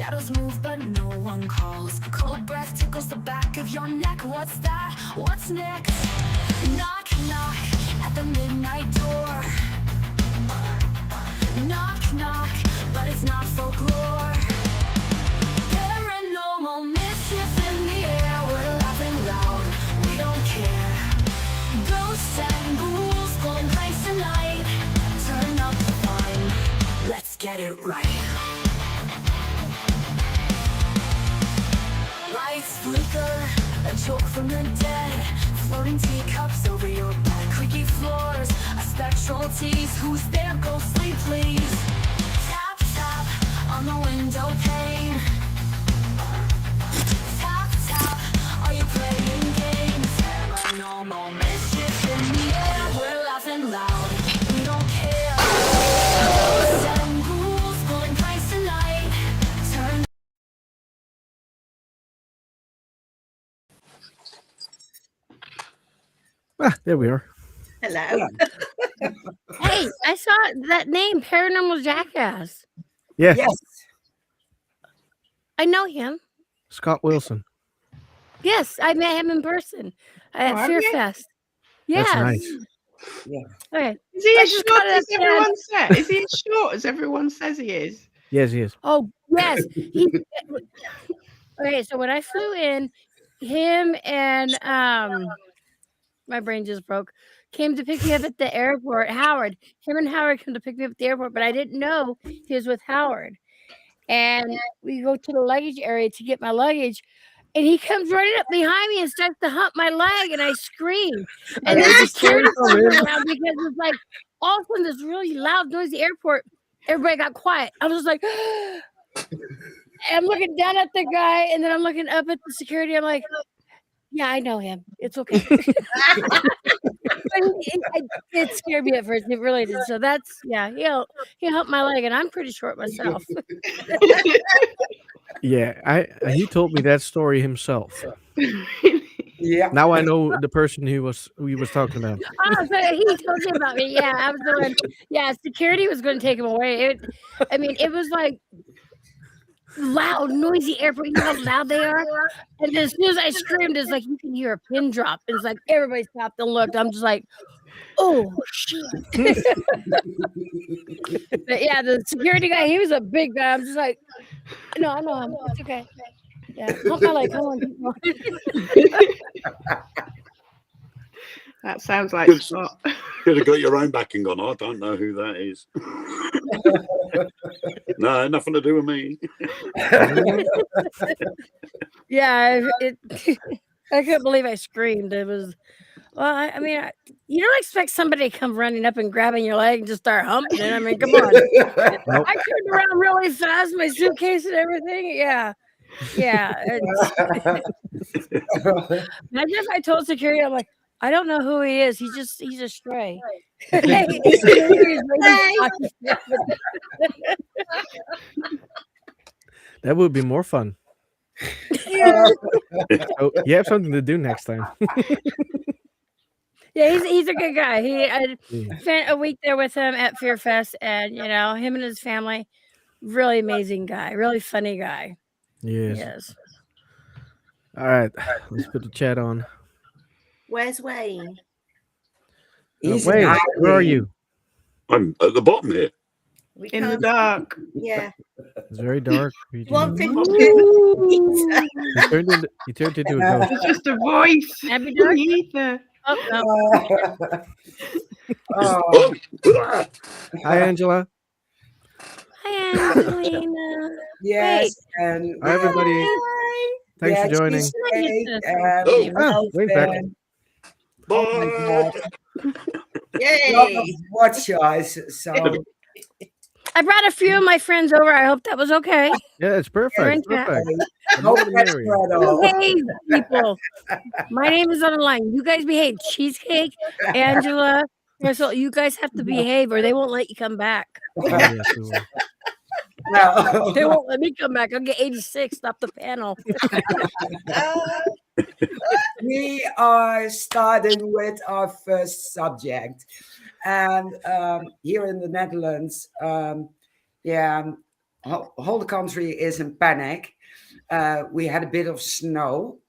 Shadows move but no one calls. Cold breath tickles the back of your neck. What's that? What's next? Knock, knock at the midnight door. Knock, knock, but it's not folklore. Paranormal mischief in the air. We're laughing loud, we don't care. Ghosts and ghouls pulling pranks tonight. Turn up the fun, let's get it right. Lights flicker, a joke from the dead. Floating teacups over your bed. Creaky floors, a spectral tease. Who's there? Ghostly, please. Tap, tap on the window pane. Tap, tap, are you playing games? Paranormal mischief in the air. We're laughing loud, we don't care. Ghosts and ghouls pulling pranks tonight. Turn. There we are. Hello. Hey, I saw that name, Paranormal Jackass. Yeah, Yes. I know him. Scott Wilson. Yes, I met him in person at have Fear you? Fest. Yes. That's nice. Yeah. Okay. Is he I as just short got it as up there. everyone says? Is he as short as everyone says he is? Yes, he is. Oh, yes. Okay, so when I flew in, him and my brain just broke. Came to pick me up at the airport. Howard. Him and Howard came to pick me up at the airport, but I didn't know he was with Howard. And we go to the luggage area to get my luggage. And he comes running up behind me and starts to hump my leg, and I scream. And then security comes around because it's like all of a sudden this really loud, noisy airport. Everybody got quiet. I was just like, I'm looking down at the guy, and then I'm looking up at the security. I'm like, yeah, I know him. It's okay. It scared me at first. It really did. So that's he helped my leg, and I'm pretty short myself. Yeah, he told me that story himself. Yeah. Now I know the person who he was talking about. Oh, so he told you about me. Yeah, I was the one. Yeah, security was going to take him away. It was like loud, noisy airport. You know how loud they are? And as soon as I screamed, it's like you can hear a pin drop. It's like everybody stopped and looked. I'm just like, oh shit. But yeah, the security guy, he was a big guy. I'm just like, no, I know him. It's okay. Yeah, hump my leg. Come on. That sounds like Good. Scott. Could have got your own back and gone, I don't know who that is. No, nothing to do with me. Yeah, I couldn't believe I screamed. It was, well, I mean, you don't expect somebody to come running up and grabbing your leg and just start humping it. I mean, come on. Nope. I turned around really fast, my suitcase and everything. Yeah. I guess I told security, I'm like, I don't know who he is. He's a stray. That would be more fun. So you have something to do next time. Yeah, he's a good guy. I Yeah. spent a week there with him at Fear Fest, and him and his family, really amazing guy, really funny guy. Yes. Yes. All right, let's put the chat on. Where's Wayne? Wait, where are you? I'm at the bottom here. We In the can't- dark. Yeah. It's very dark. You One thing. turned into a ghost. It's just a voice. Happy in dark? the ether. Oh, no. Oh, Oh, Hi, Angela. Hi, Angelina. yes. And Hi, everybody. Thanks for yes, joining. she's great, Oh. Oh, wait back. Oh my bye. God. Yay. Lot of watch eyes. So I brought a few of my friends over. I hope that was okay. Yeah, it's They're in perfect. chat. Perfect. The no more the pressure merrier. at all. Behave, people. My name is on the line. You guys behave. Cheesecake, Angela, Crystal, you guys have to behave or they won't let you come back. Oh, yes, we will. Well, They won't let me come back. I'll get 86 off the panel. we are starting with our first subject. And here in the Netherlands, whole country is in panic. We had a bit of snow,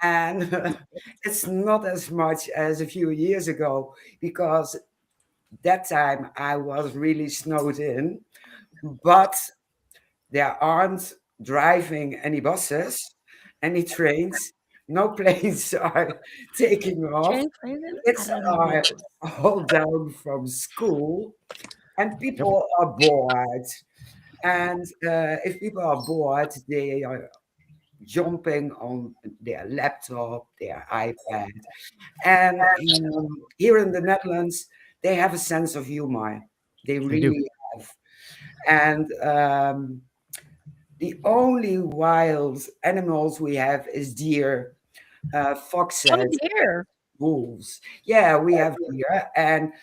and it's not as much as a few years ago because that time I was really snowed in. But there aren't driving any buses, any trains, no planes are taking off. Train planes? Kids I don't know. are all down from school, and people are bored. And if people are bored, they are jumping on their laptop, their iPad. And here in the Netherlands, they have a sense of humor. They They do. really have. And the only wild animals we have is deer, Oh foxes, dear. wolves. Yeah, we have deer and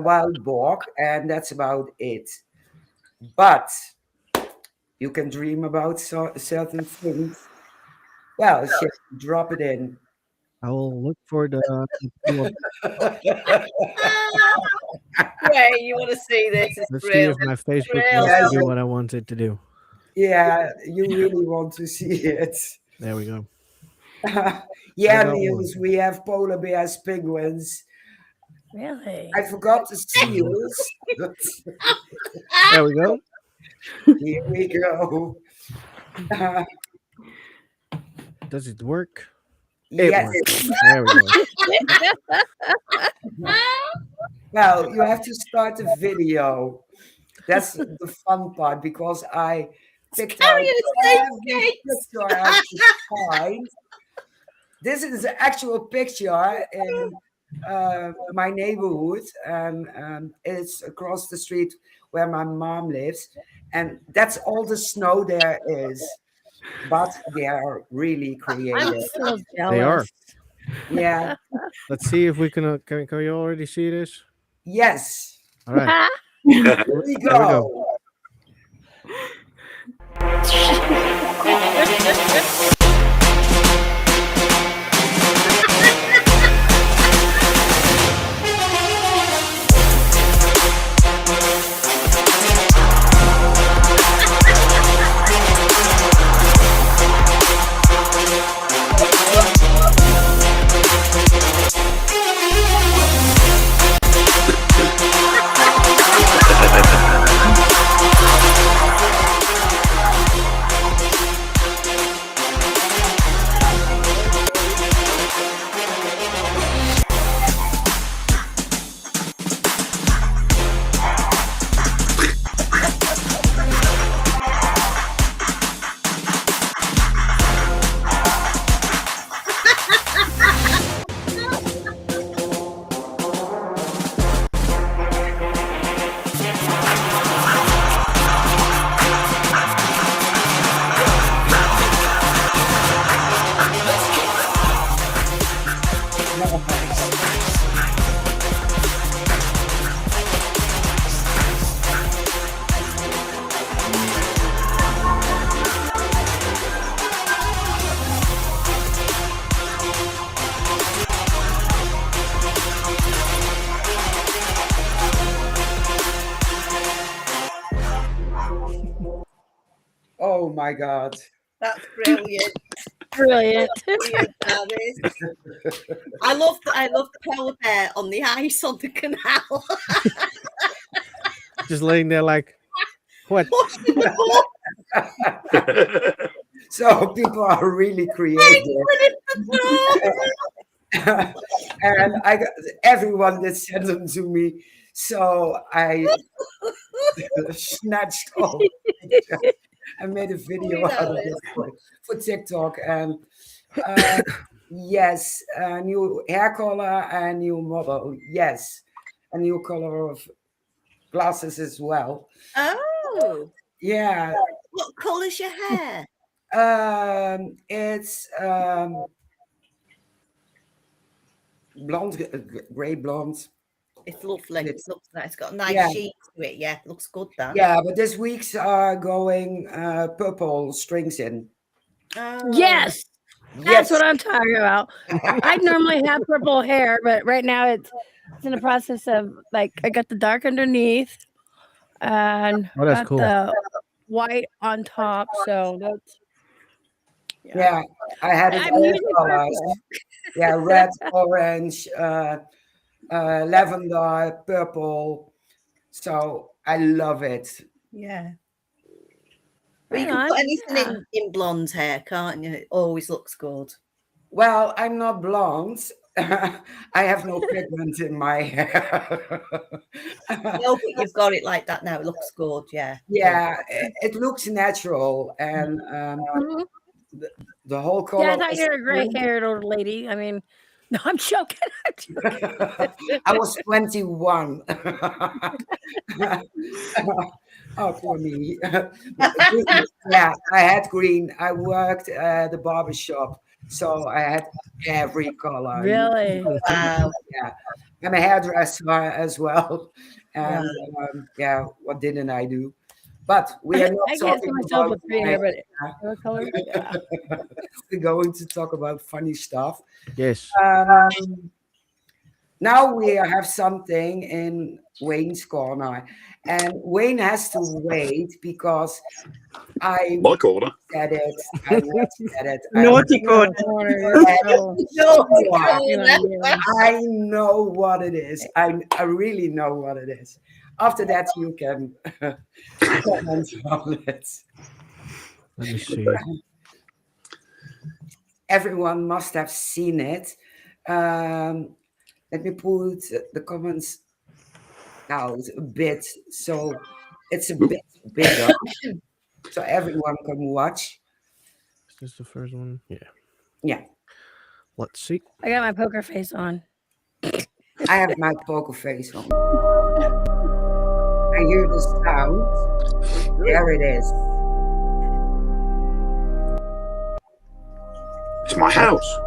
wild boar, and that's about it. But you can dream about certain things. Well, shit, drop it in. I will look for the. Wait, you want to see this? It's Let's see if brilliant. my Facebook Really? wants to do what I want it to do. Yeah, you really want to see it. There we go. Yeah, I got Niels, we have polar bears, penguins. Really? I forgot the seals. There we go. Here we go. Does it work? It Yes. works. There we go. Well, you have to start the video. That's the fun part because I picked out Carry a every suitcase. picture I could find. This is the actual picture in my neighborhood, and it's across the street where my mom lives, and that's all the snow there is. But they are really I'm creative. so jealous. They are. Yeah. Let's see if we can. Can you already see this? Yes. All right. Here we There we go. go. Oh my God. That's brilliant. Brilliant. Brilliant, that is. I love the polar bear on the ice on the canal. Just laying there like, what? Pushing the boat. So people are really creative. And I got everyone that sent them to me. So I snatched all I made a video out of it for TikTok. And yes, a new hair color and new model. Yes, a new color of glasses as well. Oh, Yeah, what colour's your hair? it's blonde, gray blonde. It's lovely. It It's- looks nice. It's got a nice Yeah. sheet to it. Yeah, looks good. That. Yeah, but this week's are going purple strings in. Oh. Yes. That's Yes. what I'm talking about. I normally have purple hair, but right now it's in the process of like I got the dark underneath and Oh, that's got cool. the white on top. So that's Yeah, I had it I'm all usually colors. purple. Yeah, red, orange, lavender, purple. So I love it. Yeah. But you Hang can on. put anything Yeah. in blonde hair, can't you? It always looks good. Well, I'm not blonde. I have no pigment in my hair. No, but you've got it like that now. It looks good. Yeah. Yeah, it looks natural, and Mhm. the whole Yeah, I color thought is you were a green. gray-haired old lady. I mean, no, I'm joking. I'm joking. I was 21. Oh, poor me. Yeah, I had green. I worked at the barber shop, so I had every color. Really? Wow. Yeah, I'm a hairdresser as well. Wow. And yeah, what didn't I do? But we are not I can't see talking myself about with gray my hair, but hair. what color? Yeah. We're going to talk about funny stuff. Yes. Now we have something in Wayne's corner, and Wayne has to wait because I My corner. said it. I once said it. Naughty You're on corner. the corner. You're so No, shame on you. I know what it is. I really know what it is. After that, you can comment on it. Let me see. Everyone must have seen it. Let me put the comments out a bit so it's a bit bigger so everyone can watch. Is this the first one? Yeah. Yeah, Let's see. I got my poker face on. I have my poker face on. I hear the sound. There it is. It's my house.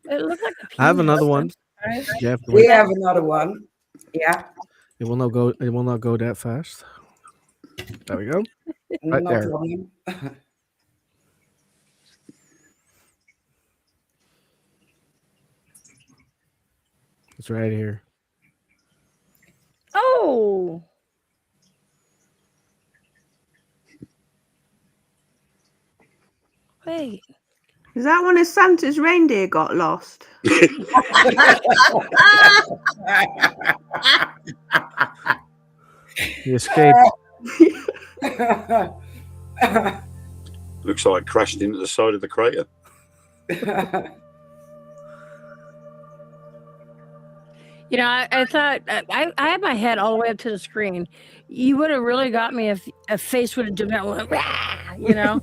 It looks like a I have penis. another one. I'm surprised. You have to We wait. have another one. Yeah, It will not go. It will not go that fast. There we go. Right no there. problem. It's right here. Oh, wait. Is that one of Santa's reindeer got lost? He escaped. Looks like it crashed into the side of the crater. You know, I thought I had my head all the way up to the screen. You would have really got me if a face would have jumped out and went, "Rah!" You know?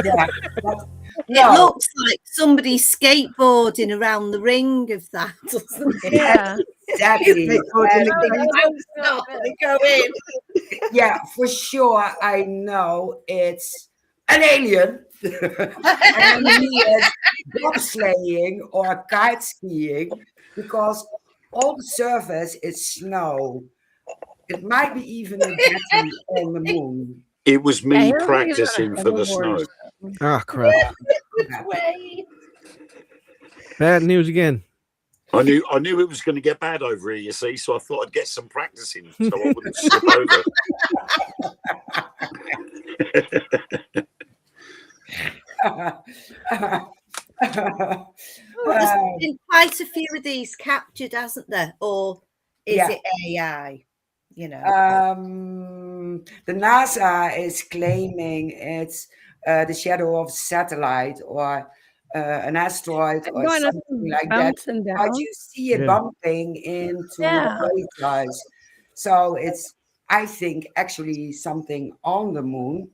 Yeah, but It no, looks like somebody skateboarding around the ring of that, doesn't it? Yeah. exactly. They go in the Oh, big that was house, so not good. they go in. Yeah, for sure. I know it's an alien. And he is bobsleighing or kite skiing because all the surface is snow. It might be even a jetty on the moon. It was Yeah, me he looks like he's on a practicing for the hoverboard. snow. Ah, crap. Way. Bad news again. I knew it was going to get bad over here, you see, so I thought I'd get some practicing so I wouldn't slip over. Well, there's been quite a few of these captured, hasn't there? Or is Yeah. it AI? You know. The NASA is claiming it's the shadow of a satellite or an asteroid or Going up something and like that. bouncing But down. you see it Yeah. bumping into Yeah. the craters. So it's, I think, actually something on the moon.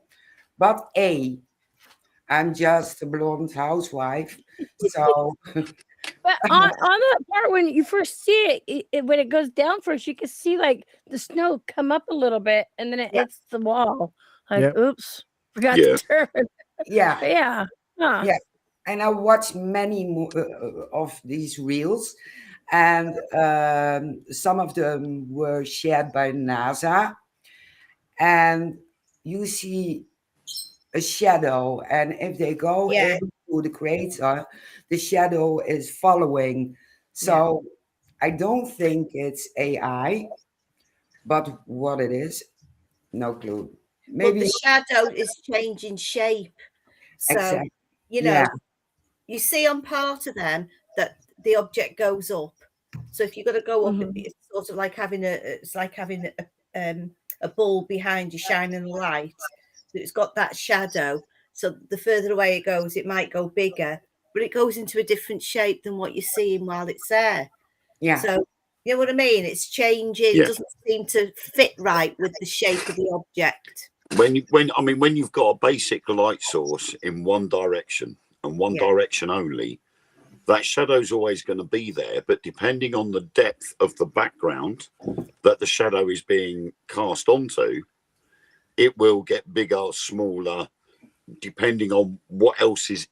But I'm just a blonde housewife. So But on that part when you first see it when it goes down first, you can see like the snow come up a little bit and then it Yeah. hits the wall. Like, Yep. oops, forgot Yeah. to turn. yeah. But yeah. Huh. Yeah. And I watched many of these reels, and some of them were shared by NASA. And you see a shadow, and if they go Yeah. into the crater, the shadow is following. So I don't think it's AI. but what it is, no clue. But Maybe the shadow is changing shape. So, exactly. you know, you see on part of them that the object goes up. So if you've got to go up, it's sort of like having a ball behind you shining a light. So it's got that shadow. So the further away it goes, it might go bigger, but it goes into a different shape than what you're seeing while it's there. Yeah. So you know what I mean? It's changing. Yeah. It doesn't seem to fit right with the shape of the object. When you've got a basic light source in one direction and one direction only, that shadow's always going to be there. But depending on the depth of the background that the shadow is being cast onto, it will get bigger, smaller, depending on what else is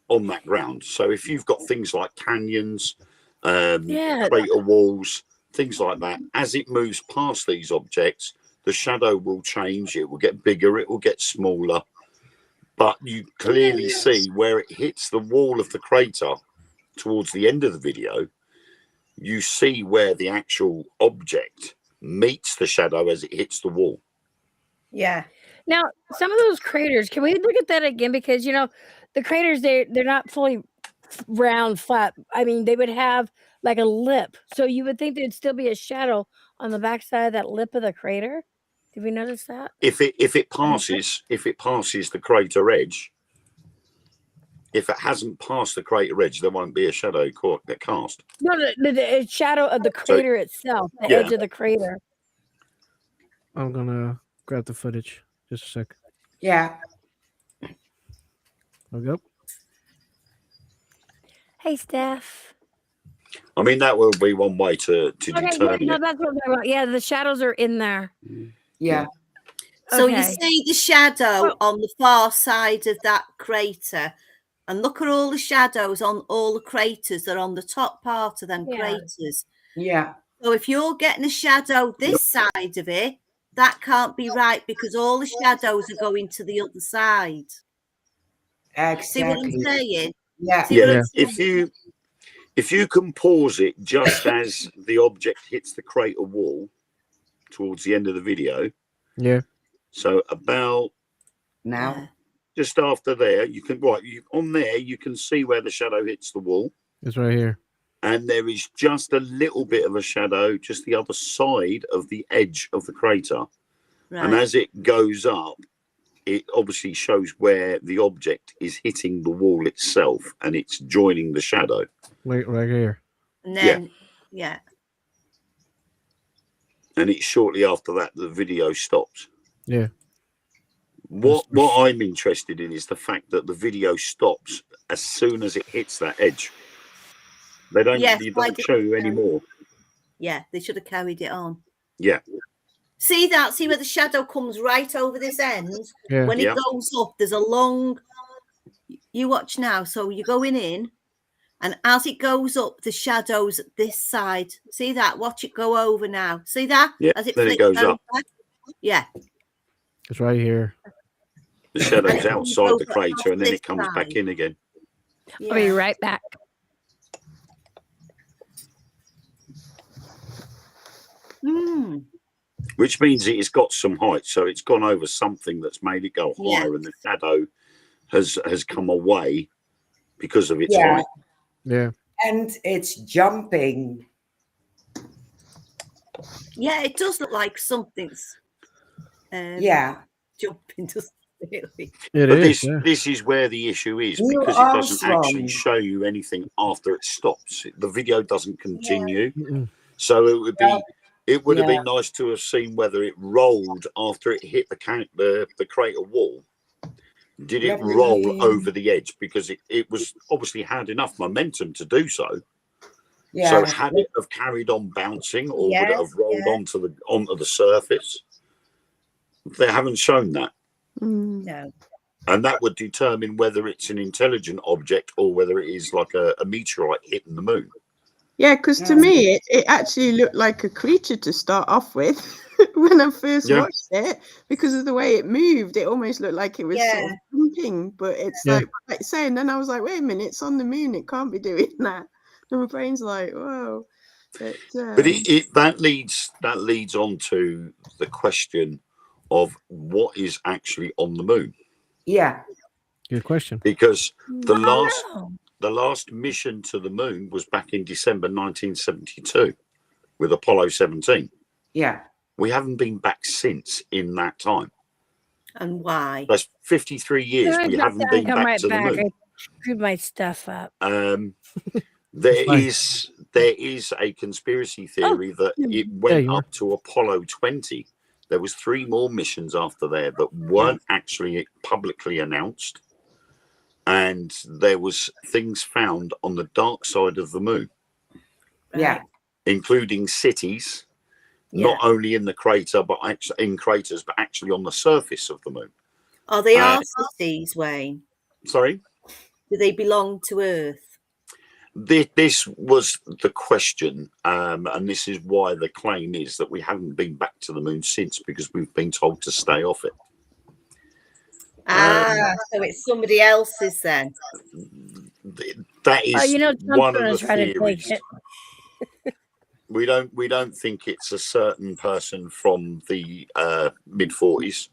on that ground. So if you've got things like canyons, crater walls, things like that, as it moves past these objects, the shadow will change. It will get bigger, it will get smaller, but you clearly see where it hits the wall of the crater towards the end of the video. You see where the actual object meets the shadow as it hits the wall. Yeah. Now, some of those craters, can we look at that again? Because, you know, the craters, they're not fully round, flat. I mean, they would have like a lip. So you would think there'd still be a shadow on the backside of that lip of the crater. Did we notice that? If it passes the crater edge, if it hasn't passed the crater edge, there won't be a shadow cast. No, the shadow of the crater itself, the edge of the crater. I'm gonna grab the footage. Just a sec. Yeah. I'll go. Hey, Steph. I mean, that will be one way to determine no, it. that's what I'm talking about. Yeah, the shadows are in there. Yeah. So you see the shadow on the far side of that crater, and look at all the shadows on all the craters that are on the top part of them craters. Yeah. So if you're getting a shadow this side of it, that can't be right because all the shadows are going to the other side. Exactly. See what I'm saying? Yeah. See what I'm saying? If you can pause it just as the object hits the crater wall towards the end of the video. Yeah. So about now, just after there, you can on there you can see where the shadow hits the wall. It's right here. And there is just a little bit of a shadow just the other side of the edge of the crater. Right. And as it goes up, it obviously shows where the object is hitting the wall itself and it's joining the shadow. Right here. And then, and it's shortly after that the video stops. Yeah. What I'm interested in is the fact that the video stops as soon as it hits that edge. They don't, don't show you anymore. Yeah, they should have carried it on. Yeah. See that? See where the shadow comes right over this end? Yeah. When it goes up, there's a long... You watch now. So you're going in, and as it goes up, the shadow's this side. See that? Watch it go over now. See that? Yeah, as it then it goes up. Yeah. It's right here. The shadow's outside the crater, and then it comes back in again. Yeah. I'll be right back. Which means it has got some height, so it's gone over something that's made it go higher, and the shadow has come away because of its height. Yeah. And it's jumping. Yeah, it does look like something's jumping, doesn't it? This is where the issue is, because it doesn't actually show you anything after it stops. The video doesn't continue. So it would be would have been nice to have seen whether it rolled after it hit the crater wall. Did it roll over the edge? Because it was obviously had enough momentum to do so. Yeah. So had it have carried on bouncing, or would it have rolled onto the surface? They haven't shown that. No. And that would determine whether it's an intelligent object or whether it is like a meteorite hitting the moon. Yeah, because to me, it actually looked like a creature to start off with when I first watched it, because of the way it moved. It almost looked like it was sort of jumping, but it's like saying. Then I was like, wait a minute, it's on the moon. It can't be doing that. And my brain's like, whoa. But that leads on to the question of what is actually on the moon. Yeah. Good question. Because the last mission to the moon was back in December 1972 with Apollo 17. Yeah. We haven't been back since in that time. And why? That's 53 years we haven't been back to the moon. I screwed my stuff up. There is a conspiracy theory that it went up to Apollo 20. There was 3 more missions after there that weren't actually publicly announced. And there was things found on the dark side of the moon. Yeah. Including cities, not only in the crater, but actually in craters, but actually on the surface of the moon. Are they our cities, Wayne? Sorry? Do they belong to Earth? This was the question, and this is why the claim is that we haven't been back to the moon since, because we've been told to stay off it. So it's somebody else's then. That is one of the try theories. We don't think it's a certain person from the mid-40s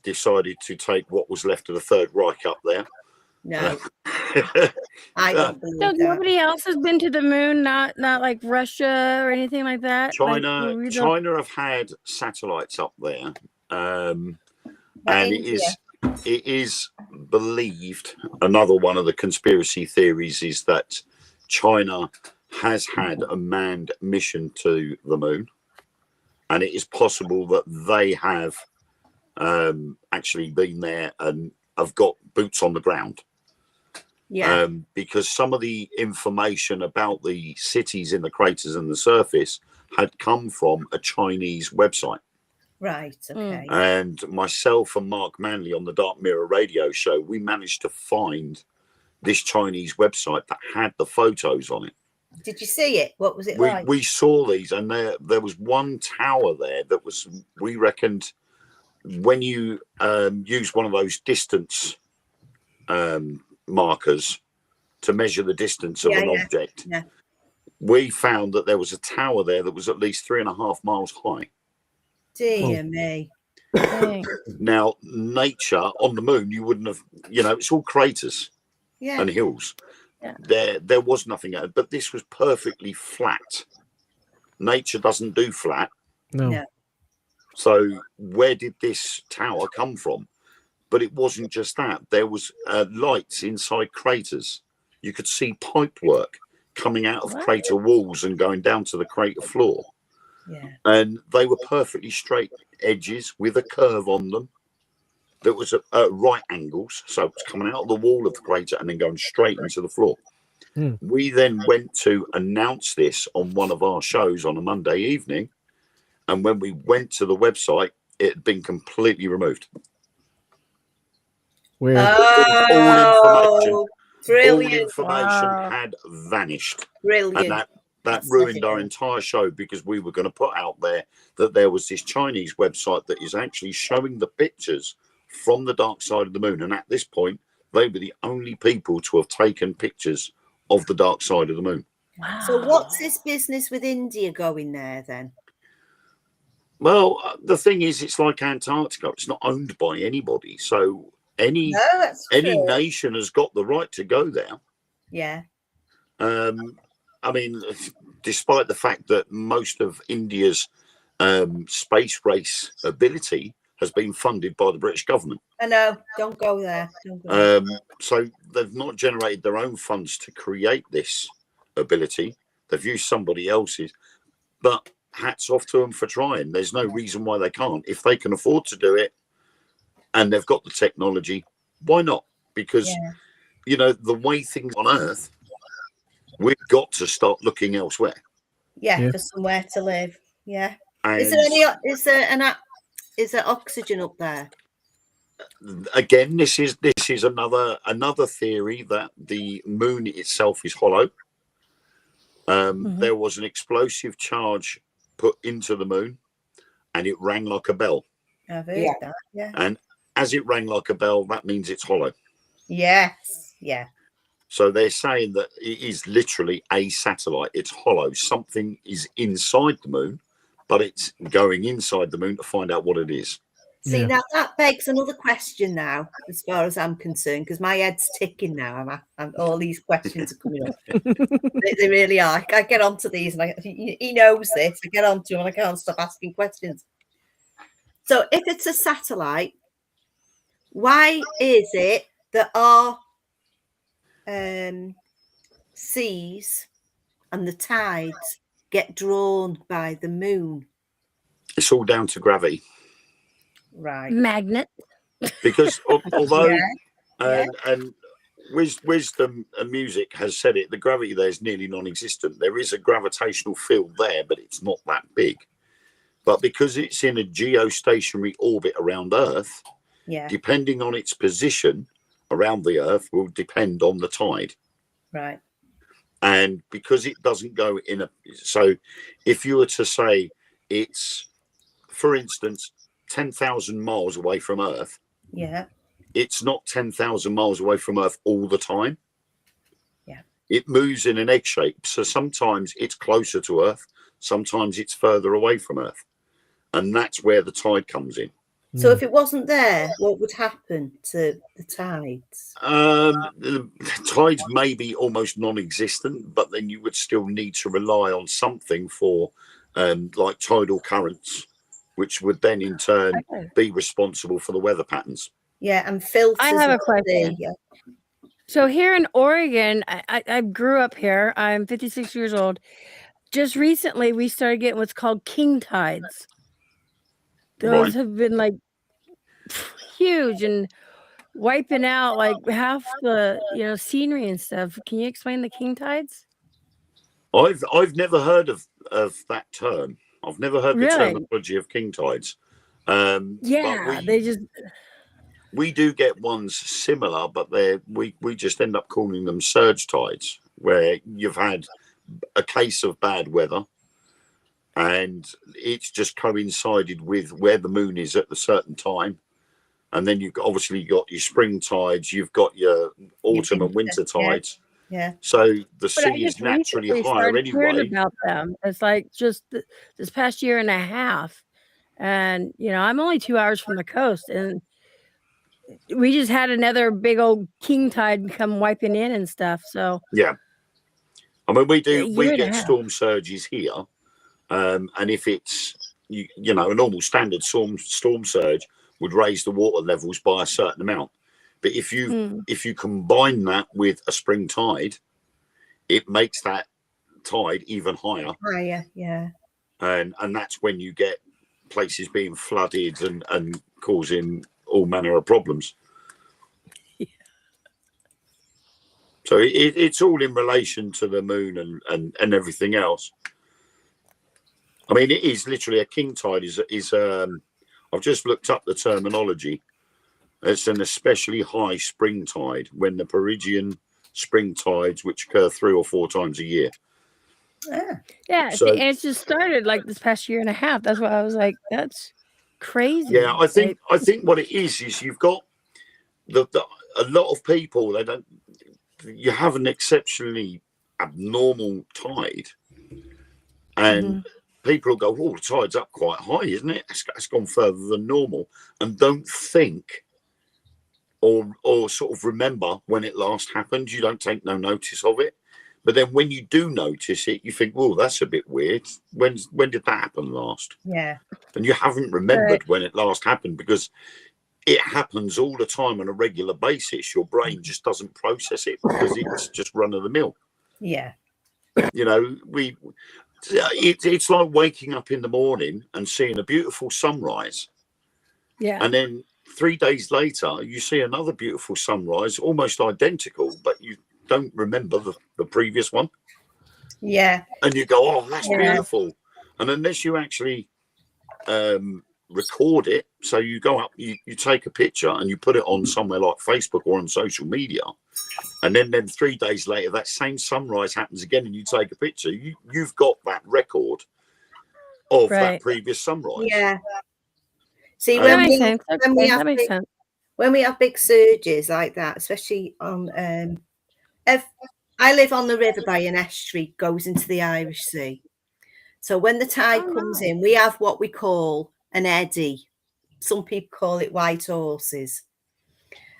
decided to take what was left of the Third Reich up there. No, I don't believe So that. nobody else has been to the moon, not like Russia or anything like that. China have had satellites up there, and it is believed. Another one of the conspiracy theories is that China has had a manned mission to the moon, and it is possible that they have actually been there and have got boots on the ground. Yeah. Because some of the information about the cities in the craters and the surface had come from a Chinese website. Right. Okay. And myself and Mark Manley on the Dark Mirror radio show, we managed to find this Chinese website that had the photos on it. Did you see it? What was it like? We saw these, and there was one tower there that was, we reckoned, when you use one of those distance markers to measure the distance of an object, we found that there was a tower there that was at least 3.5 miles high. Dear me. Now, nature on the moon, you wouldn't have, it's all craters and hills. There was nothing, but this was perfectly flat. Nature doesn't do flat. No. So where did this tower come from? But it wasn't just that. There was lights inside craters. You could see pipe work coming out of crater walls and going down to the crater floor. Yeah. And they were perfectly straight edges with a curve on them that was at right angles. So it's coming out of the wall of the crater and then going straight into the floor. We then went to announce this on one of our shows on a Monday evening. And when we went to the website, it had been completely removed. Weird. Oh, brilliant. All information had vanished. Brilliant. And that ruined our entire show, because we were going to put out there that there was this Chinese website that is actually showing the pictures from the dark side of the moon. And at this point, they were the only people to have taken pictures of the dark side of the moon. Wow. So what's this business with India going there then? Well, the thing is, it's like Antarctica. It's not owned by anybody. So any nation has got the right to go there. Yeah. I mean, despite the fact that most of India's space race ability has been funded by the British government. I know. Don't go there. Don't go there. So they've not generated their own funds to create this ability. They've used somebody else's. But hats off to them for trying. There's no reason why they can't. If they can afford to do it and they've got the technology, why not? Because, the way things on Earth, we've got to start looking elsewhere. Yeah, for somewhere to live. Yeah. And Is there oxygen up there? Again, this is another theory that the moon itself is hollow. There was an explosive charge put into the moon, and it rang like a bell. I've heard that. Yeah. And as it rang like a bell, that means it's hollow. Yes. Yeah. So they're saying that it is literally a satellite. It's hollow. Something is inside the moon, but it's going inside the moon to find out what it is. See, Yeah. now that begs another question now, as far as I'm concerned, because my head's ticking now. I'm all these questions are coming up. They really are. I get onto these, and he knows this. I get onto him, and I can't stop asking questions. So, if it's a satellite, why is it that our seas and the tides get drawn by the moon? It's all down to gravity. Right. Magnet. Because although Yeah. and wisdom and music has said it, the gravity there is nearly non-existent. There is a gravitational field there, but it's not that big. But because it's in a geostationary orbit around Earth, Yeah. depending on its position around the Earth will depend on the tide. Right. And because it doesn't go in a, so if you were to say it's, for instance, 10,000 miles away from Earth, Yeah. it's not 10,000 miles away from Earth all the time. Yeah. It moves in an egg shape. So sometimes it's closer to Earth, sometimes it's further away from Earth. And that's where the tide comes in. So if it wasn't there, what would happen to the tides? The tides may be almost non-existent, but then you would still need to rely on something for like tidal currents, which would then in turn be responsible for the weather patterns. Yeah, and filters. I have a of the- question. yeah. So here in Oregon, I grew up here. I'm 56 years old. Just recently, we started getting what's called king tides. Those Right. have been like huge and wiping out like half the scenery and stuff. Can you explain the king tides? I've never heard of that term. I've never heard the Really? terminology of king tides. Yeah, but we do get ones similar, but we just end up calling them surge tides, where you've had a case of bad weather and it's just coincided with where the moon is at a certain time. And then you've obviously got your spring tides, you've got your autumn and winter tides. Yeah. So the But I sea is just naturally recently higher started hearing anyway. about them. It's like just this past year and a half, and I'm only 2 hours from the coast, and we just had another big old king tide come wiping in and stuff. So Yeah. I mean, we year and a get half. storm surges here. And if it's, a normal standard storm surge would raise the water levels by a certain amount. But if you combine that with a spring tide, it makes that tide even higher. Higher, yeah. And that's when you get places being flooded and causing all manner of problems. Yeah. So it's all in relation to the moon and everything else. I mean, it is literally a king tide is I've just looked up the terminology. It's an especially high spring tide when the perigean spring tides, which occur 3 or 4 times a year. Yeah, So- see, and it's just started like this past year and a half. That's why I was like, that's crazy. Yeah, I think what it is you've got a lot of people, you have an exceptionally abnormal tide, and people will go, "Oh, the tide's up quite high, isn't it? It's gone further than normal," and don't think or sort of remember when it last happened. You don't take no notice of it. But then when you do notice it, you think, "Well, that's a bit weird. When did that happen last?" Yeah. And you haven't remembered when it last happened because it happens all the time on a regular basis. Your brain just doesn't process it because it's just run of the mill. Yeah. It's like waking up in the morning and seeing a beautiful sunrise. Yeah. And then 3 days later, you see another beautiful sunrise, almost identical, but you don't remember the previous one. Yeah. And you go, "Oh, that's beautiful." And unless you actually record it, so you go up, you take a picture and you put it on somewhere like Facebook or on social media, and then 3 days later that same sunrise happens again and you take a picture, you've got that record of that previous sunrise. Yeah. See, that makes sense. That makes sense. When we have big surges like that, especially on I live on the river by an estuary, goes into the Irish Sea. So when the tide comes in, we have what we call an eddy. Some people call it white horses.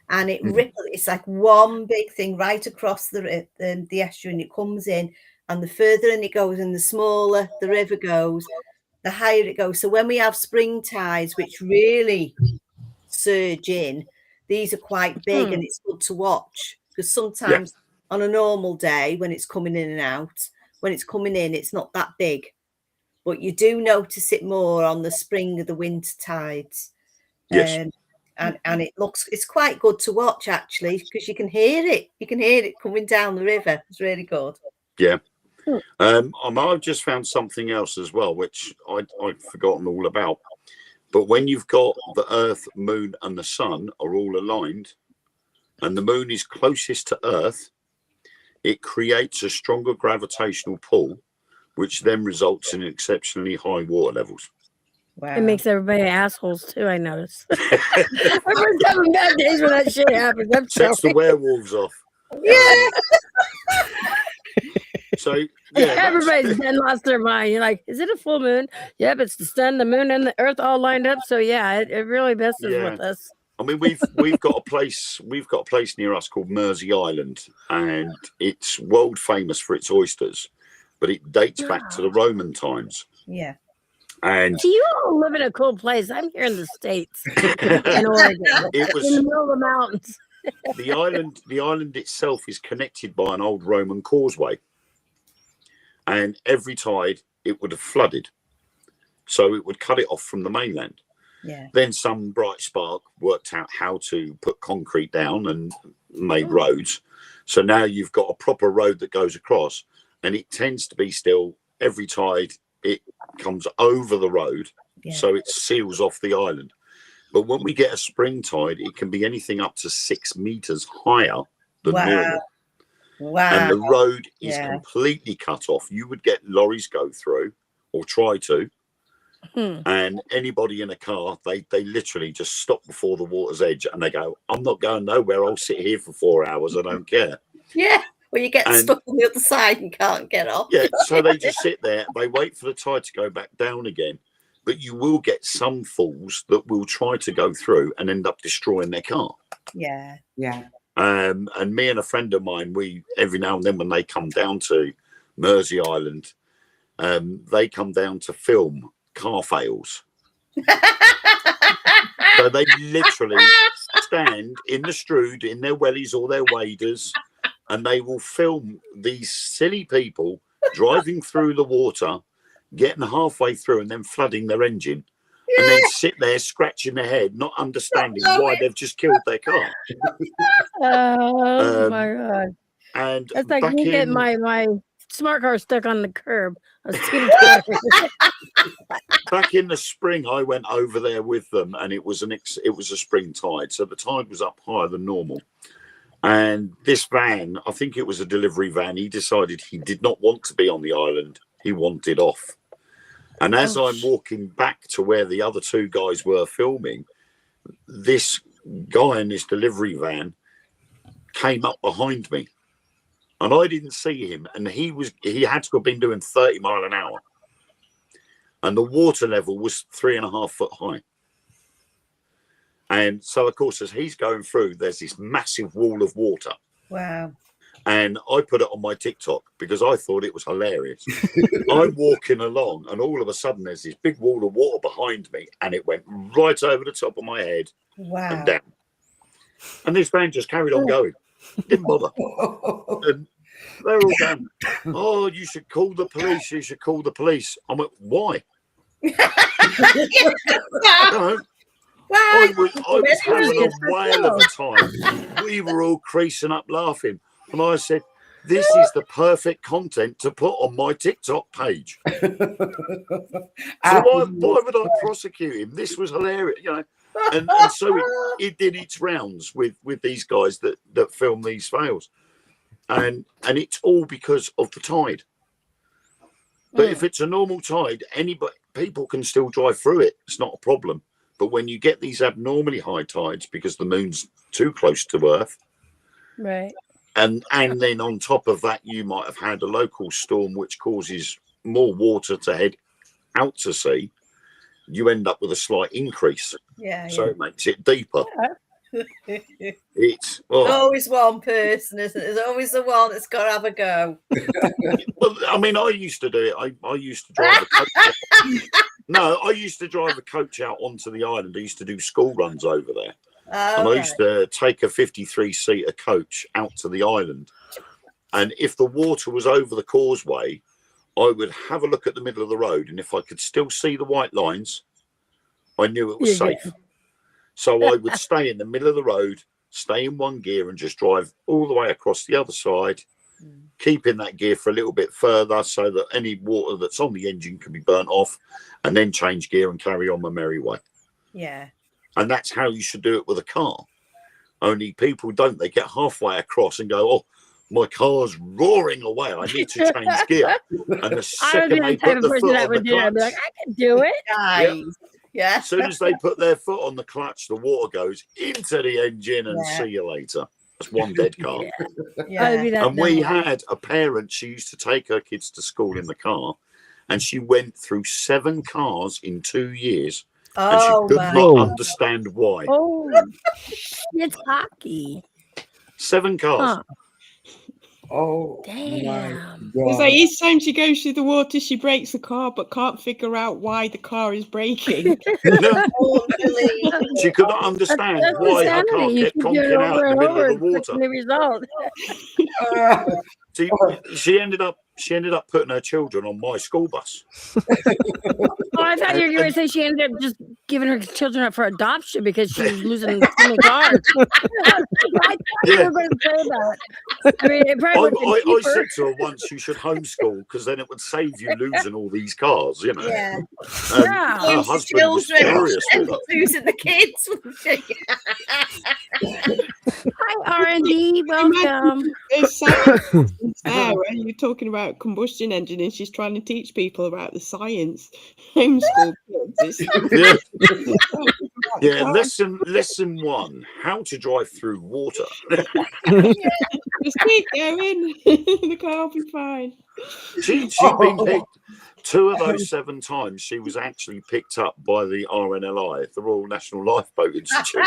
And it ripples. It's like one big thing right across the estuary, and it comes in. And the further in it goes, and the smaller the river goes, the higher it goes. So when we have spring tides, which really surge in, these are quite big, and it's good to watch, because sometimes on a normal day when it's coming in and out, when it's coming in, it's not that big, but you do notice it more on the spring or the winter tides. And it's quite good to watch, actually, because you can hear it coming down the river. It's really good. I've just found something else as well, which I'd forgotten all about. But when you've got the Earth, Moon, and the Sun are all aligned, and the Moon is closest to Earth, it creates a stronger gravitational pull, which then results in exceptionally high water levels. Wow. It makes everybody assholes too, I notice. Everyone's having bad days when that shit happens. I'm Sets the sorry. werewolves off. Yeah. So yeah, everybody's then lost their mind. You're like, is it a full moon? Yep, it's the sun, the moon, and the earth all lined up. So yeah, it really messes with us. I mean, we've got a place near us called Mersey Island, and it's world famous for its oysters, but it dates back to the Roman times. Yeah. And so you all live in a cool place. I'm here in the States, in Oregon. It was in the middle of the mountains. the island itself is connected by an old Roman causeway, and every tide it would have flooded, so it would cut it off from the mainland. Yeah. Then some bright spark worked out how to put concrete down and made roads. So now you've got a proper road that goes across, and it tends to be still every tide it comes over the road, so it seals off the island. But when we get a spring tide, it can be anything up to 6 meters higher than normal. Wow. And the road is completely cut off. You would get lorries go through, or try to. And anybody in a car, they literally just stop before the water's edge and they go, I'm not going nowhere. I'll sit here for 4 hours. I don't care. Yeah. Well, you get stuck on the other side and can't get off. Yeah. So they just sit there. They wait for the tide to go back down again. But you will get some fools that will try to go through and end up destroying their car. Yeah. Yeah. And me and a friend of mine, we every now and then when they come down to Mersey Island, they come down to film car fails. So they literally stand in the Strood in their wellies or their waders, and they will film these silly people driving through the water, getting halfway through and then flooding their engine, and then sit there scratching their head, not understanding why they've just killed their car. Oh my God. And that's like me getting my smart car stuck on the curb. I was too back in the spring, I went over there with them, and it was a spring tide, so the tide was up higher than normal. And this van, I think it was a delivery van, he decided he did not want to be on the island. He wanted off. And as I'm walking back to where the other two guys were filming, this guy in this delivery van came up behind me, and I didn't see him. And he had to have been doing 30 miles an hour, and the water level was 3.5 foot high. And so, of course, as he's going through, there's this massive wall of water. Wow. And I put it on my TikTok because I thought it was hilarious. I'm walking along, and all of a sudden there's this big wall of water behind me, and it went right over the top of my head and down. And this van just carried on going. Didn't bother. And they're all going, oh, you should call the police. You should call the police. I went, why? I was having a whale of a time. We were all creasing up laughing. And I said, this is the perfect content to put on my TikTok page. So why would I prosecute him? This was hilarious, you know. And so it did its rounds with these guys that film these fails. And it's all because of the tide. But if it's a normal tide, people can still drive through it. It's not a problem. But when you get these abnormally high tides because the moon's too close to Earth, right, And then on top of that, you might have had a local storm which causes more water to head out to sea. You end up with a slight increase. Yeah. So it makes it deeper. It's There's always one person, isn't it? There's always the one that's got to have a go. well, I mean, I used to do it. I used to drive a coach. No, I used to drive a coach out onto the island. I used to do school runs over there. And I used to take a 53-seater coach out to the island. And if the water was over the causeway, I would have a look at the middle of the road. And if I could still see the white lines, I knew it was safe. So I would stay in the middle of the road, stay in one gear and just drive all the way across the other side, keep in that gear for a little bit further so that any water that's on the engine can be burnt off, and then change gear and carry on my merry way. Yeah. And that's how you should do it with a car. Only people don't. They get halfway across and go, oh, my car's roaring away. I need to change gear. And the second they put the foot on the clutch, I'd be like, I can do it. Yeah. as soon as they put their foot on the clutch, the water goes into the engine and see you later. That's one dead car. And we had a parent, she used to take her kids to school in the car, and she went through 7 cars in 2 years. And she could not understand why. Oh, it's hockey. 7 cars. Huh. Oh, damn. It's like each time she goes through the water, she breaks the car, but can't figure out why the car is breaking. She could not understand why her car kept conking out in the middle of the water. The result. She ended up putting her children on my school bus. Oh, I thought you were going to say she ended up just giving her children up for adoption because she was losing so many cars. Yeah. I mean, it probably I said to her once, you should homeschool because then it would save you losing all these cars, you know. Yeah. Her husband was furious with her. Losing the kids. Hi, R&D. Welcome. Sarah, you're talking about combustion engine and she's trying to teach people about the science. Homeschool kids. Yeah, lesson 1: how to drive through water. Just keep going. The car will be fine. She'd been picked 2 of those 7 times. She was actually picked up by the RNLI, the Royal National Lifeboat Institute.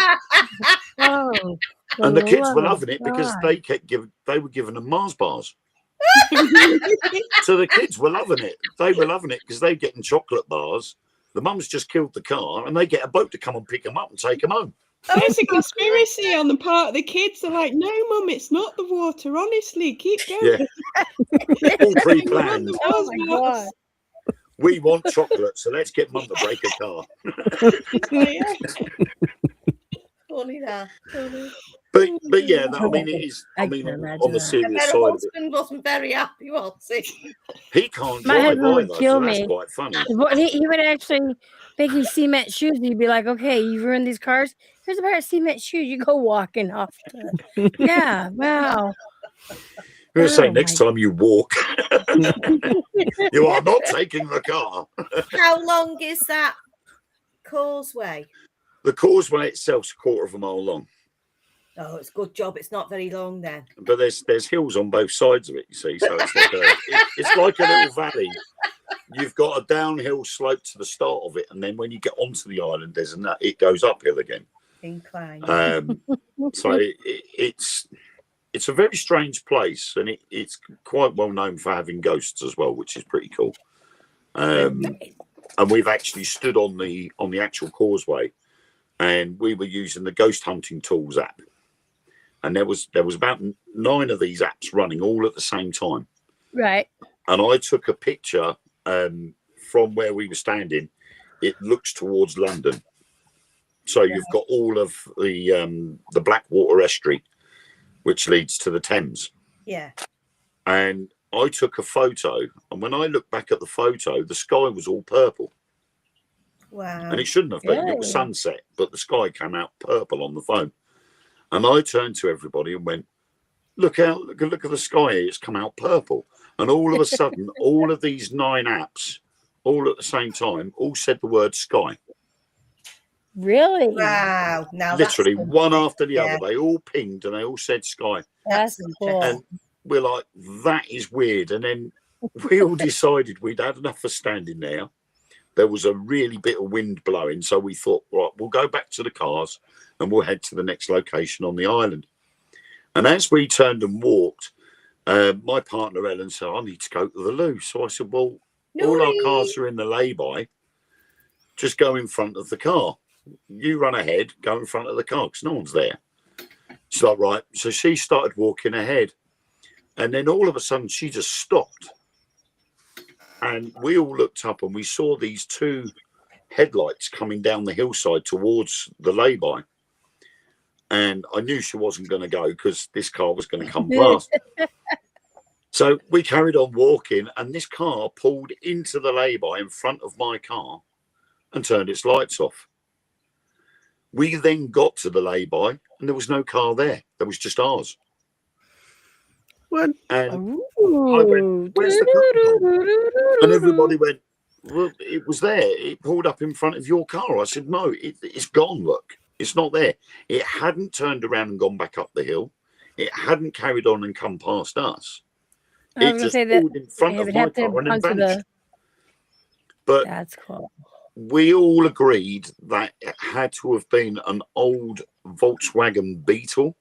And the kids were loving it because they were giving them Mars bars. So the kids were loving it. They were loving it because they're getting chocolate bars. The mum's just killed the car and they get a boat to come and pick them up and take them home. There's a conspiracy on the part of the kids. They're like, no, Mum, it's not the water. Honestly, keep going. Yeah. All pre-planned. Oh my God. We want chocolate, so let's get Mum to break a car. Funny that. But yeah, I mean, it is. I mean, on the serious side of it, husband wasn't very happy, was he? he can't My drive husband either. would kill So that's me. quite funny. He would actually make me cement shoes. He'd be like, okay, you've ruined these cars. Here's a pair of cement shoes. You go walking off. Yeah, wow. I'm going to say next time you walk, you are not taking the car. How long is that causeway? The causeway itself's a quarter of a mile long. Oh, it's a good job. It's not very long then. But there's hills on both sides of it, you see. So it's like a little valley. You've got a downhill slope to the start of it, and then when you get onto the island, it goes uphill again. Incline. So it's a very strange place, and it's quite well known for having ghosts as well, which is pretty cool. And we've actually stood on the actual causeway, and we were using the ghost hunting tools app. And there was about 9 of these apps running all at the same time. Right. And I took a picture from where we were standing. It looks towards London. So you've got all of the Blackwater estuary, which leads to the Thames. Yeah. And I took a photo. And when I looked back at the photo, the sky was all purple. Wow. And it shouldn't have been. It was sunset, but the sky came out purple on the phone. And I turned to everybody and went, look at the sky here. It's come out purple. And all of a sudden, all of these 9 apps, all at the same time, all said the word sky. Really? Wow. Now Literally that's one after the yeah. other. They all pinged and they all said sky. That's That's cool. And we're like, that is weird. And then we all decided we'd had enough for standing there. There was a really bit of wind blowing. So we thought, right, we'll go back to the cars and we'll head to the next location on the island. And as we turned and walked, my partner Ellen said, I need to go to the loo. So I said, well, all our cars are in the lay-by. Just go in front of the car. You run ahead, go in front of the car because no one's there. She's like, right. So she started walking ahead. And then all of a sudden, she just stopped. And we all looked up and we saw these two headlights coming down the hillside towards the lay-by. And I knew she wasn't going to go because this car was going to come past. So we carried on walking, and this car pulled into the lay-by in front of my car and turned its lights off. We then got to the lay-by, and there was no car there. There was just ours. What? And I went, where's the car gone? And everybody went, well, it was there. It pulled up in front of your car. I said, no, it's gone, look. It's not there. It hadn't turned around and gone back up the hill. It hadn't carried on and come past us. I It was just gonna say that pulled in front of my car and then vanished. But that's cool. we all agreed that it had to have been an old Volkswagen Beetle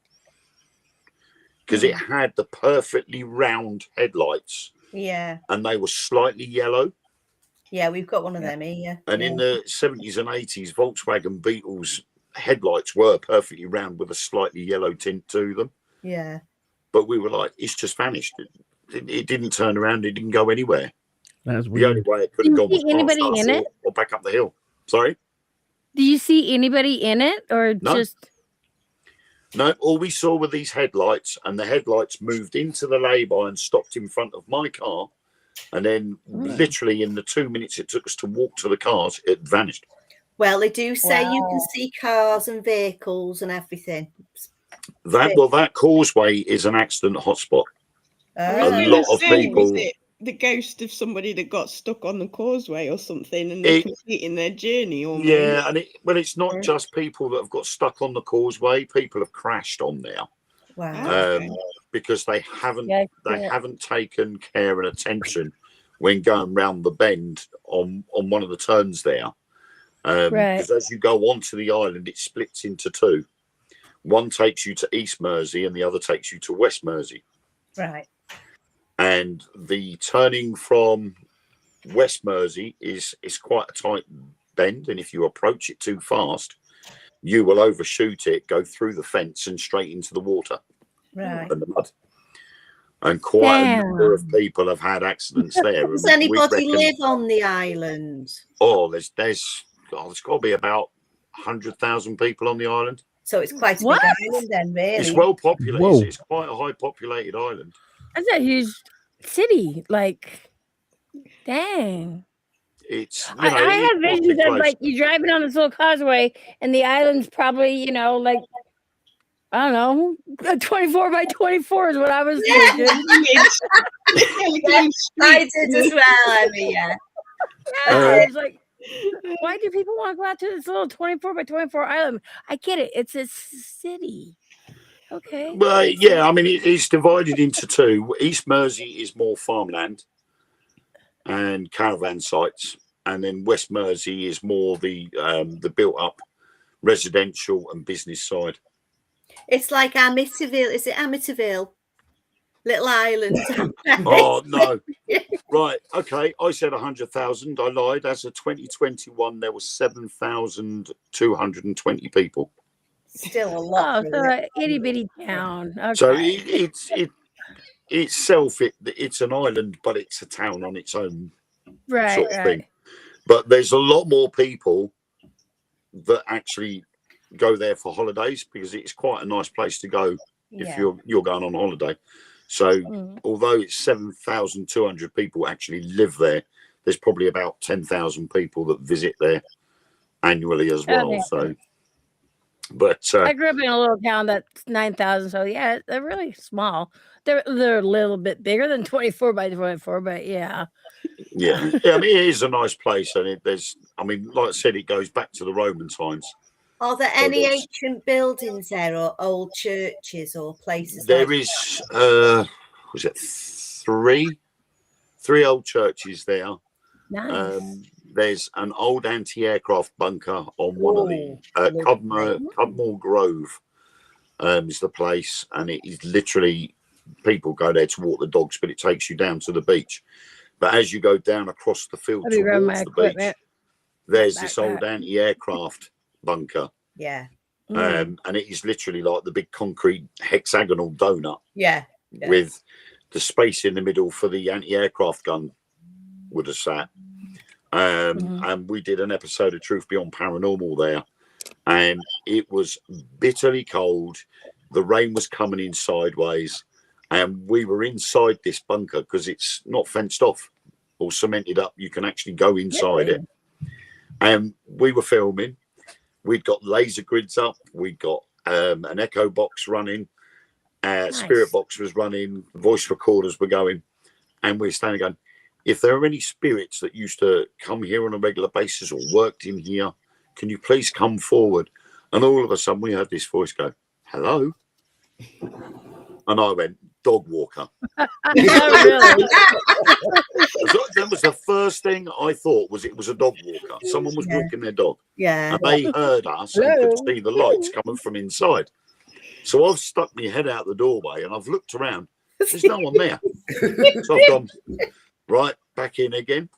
because it had the perfectly round headlights. Yeah. And they were slightly yellow. Yeah, we've got one of them here. And in the 70s and 80s, Volkswagen Beetles headlights were perfectly round with a slightly yellow tint to them. Yeah. But we were like, it's just vanished. It didn't turn around. It didn't go anywhere. That's The weird. only way it could have Do gone you was see anybody past us in it? or back up the hill. Sorry? Do you see anybody in it or No. just? No, all we saw were these headlights, and the headlights moved into the lay-by and stopped in front of my car. And then literally in the 2 minutes it took us to walk to the cars, it vanished. Well, they do say you can Wow. see cars and vehicles and everything. That causeway is an accident hotspot. I was A gonna lot of say, was people- it the ghost of somebody that got stuck on the causeway or something and they're completing their journey almost? Yeah, and it's not just people that have got stuck on the causeway. People have crashed on there. Wow. Because they haven't Yeah, haven't taken care and attention when going round the bend on one of the turns there. Right. Because as you go onto the island, it splits into two. One takes you to East Mersey and the other takes you to West Mersey. Right. And the turning from West Mersey is quite a tight bend, and if you approach it too fast, you will overshoot it, go through the fence and straight into the water Right. and the mud. And quite a number of people have had accidents there. Does And we anybody reckon- live on the island? Oh, there's got to be about 100,000 people on the island. So it's quite a What? big island then, really. It's well populated. Whoa. It's quite a high populated island. That's a huge city. Like, dang. It's I have visions of like you driving on this little causeway and the island's probably, like, I don't know, 24 by 24 is what I was thinking. I did as well, Emmy, yeah. I was like, why do people want to go out to this little 24 by 24 island? I get it. It's a city. Okay. Well, yeah, I mean, it's divided into two. East Mersey is more farmland and caravan sites, and then West Mersey is more the built-up residential and business side. It's like Amityville. Is it Amityville? Little island. Oh, no. Right, okay, I said 100,000. I lied. As of 2021, there was 7,220 people. Still a lot. Oh, so an itty bitty town. Okay. So it's an island, but it's a town on its own right, sort of right. thing. But there's a lot more people that actually go there for holidays because it's quite a nice place to go if you're going on holiday. So although it's 7,200 people actually live there, there's probably about 10,000 people that visit there annually as well. Okay. So, but I grew up in a little town that's 9,000. So yeah, they're really small. They're a little bit bigger than 24 by 24, but yeah. yeah, I mean, it is a nice place, and like I said, it goes back to the Roman times. Are there any there's- ancient buildings there, or old churches, or places? There like is, was it three old churches there. Nice. There's an old anti-aircraft bunker on one of the Cudmore Grove is the place, and it is literally, people go there to walk the dogs, but it takes you down to the beach. But as you go down across the field I'll be running my towards the beach, equipment. there's this old anti-aircraft bunker, yeah, and it is literally like the big concrete hexagonal donut yeah. with the space in the middle for the anti-aircraft gun would have sat. And we did an episode of Truth Beyond Paranormal there, and it was bitterly cold. The rain was coming in sideways, and we were inside this bunker because it's not fenced off or cemented up. You can actually go inside it. And we were filming. We'd got laser grids up. We'd got an echo box running. Spirit box was running. Voice recorders were going. And we're standing going, if there are any spirits that used to come here on a regular basis or worked in here, can you please come forward? And all of a sudden we heard this voice go, hello? And I went, dog walker. Oh, really? That was the first thing I thought, was it was a dog walker. Someone was walking their dog. Yeah. And they heard us and could see the lights coming from inside. So I've stuck my head out the doorway and I've looked around. There's no one there. So I've gone, right, back in again.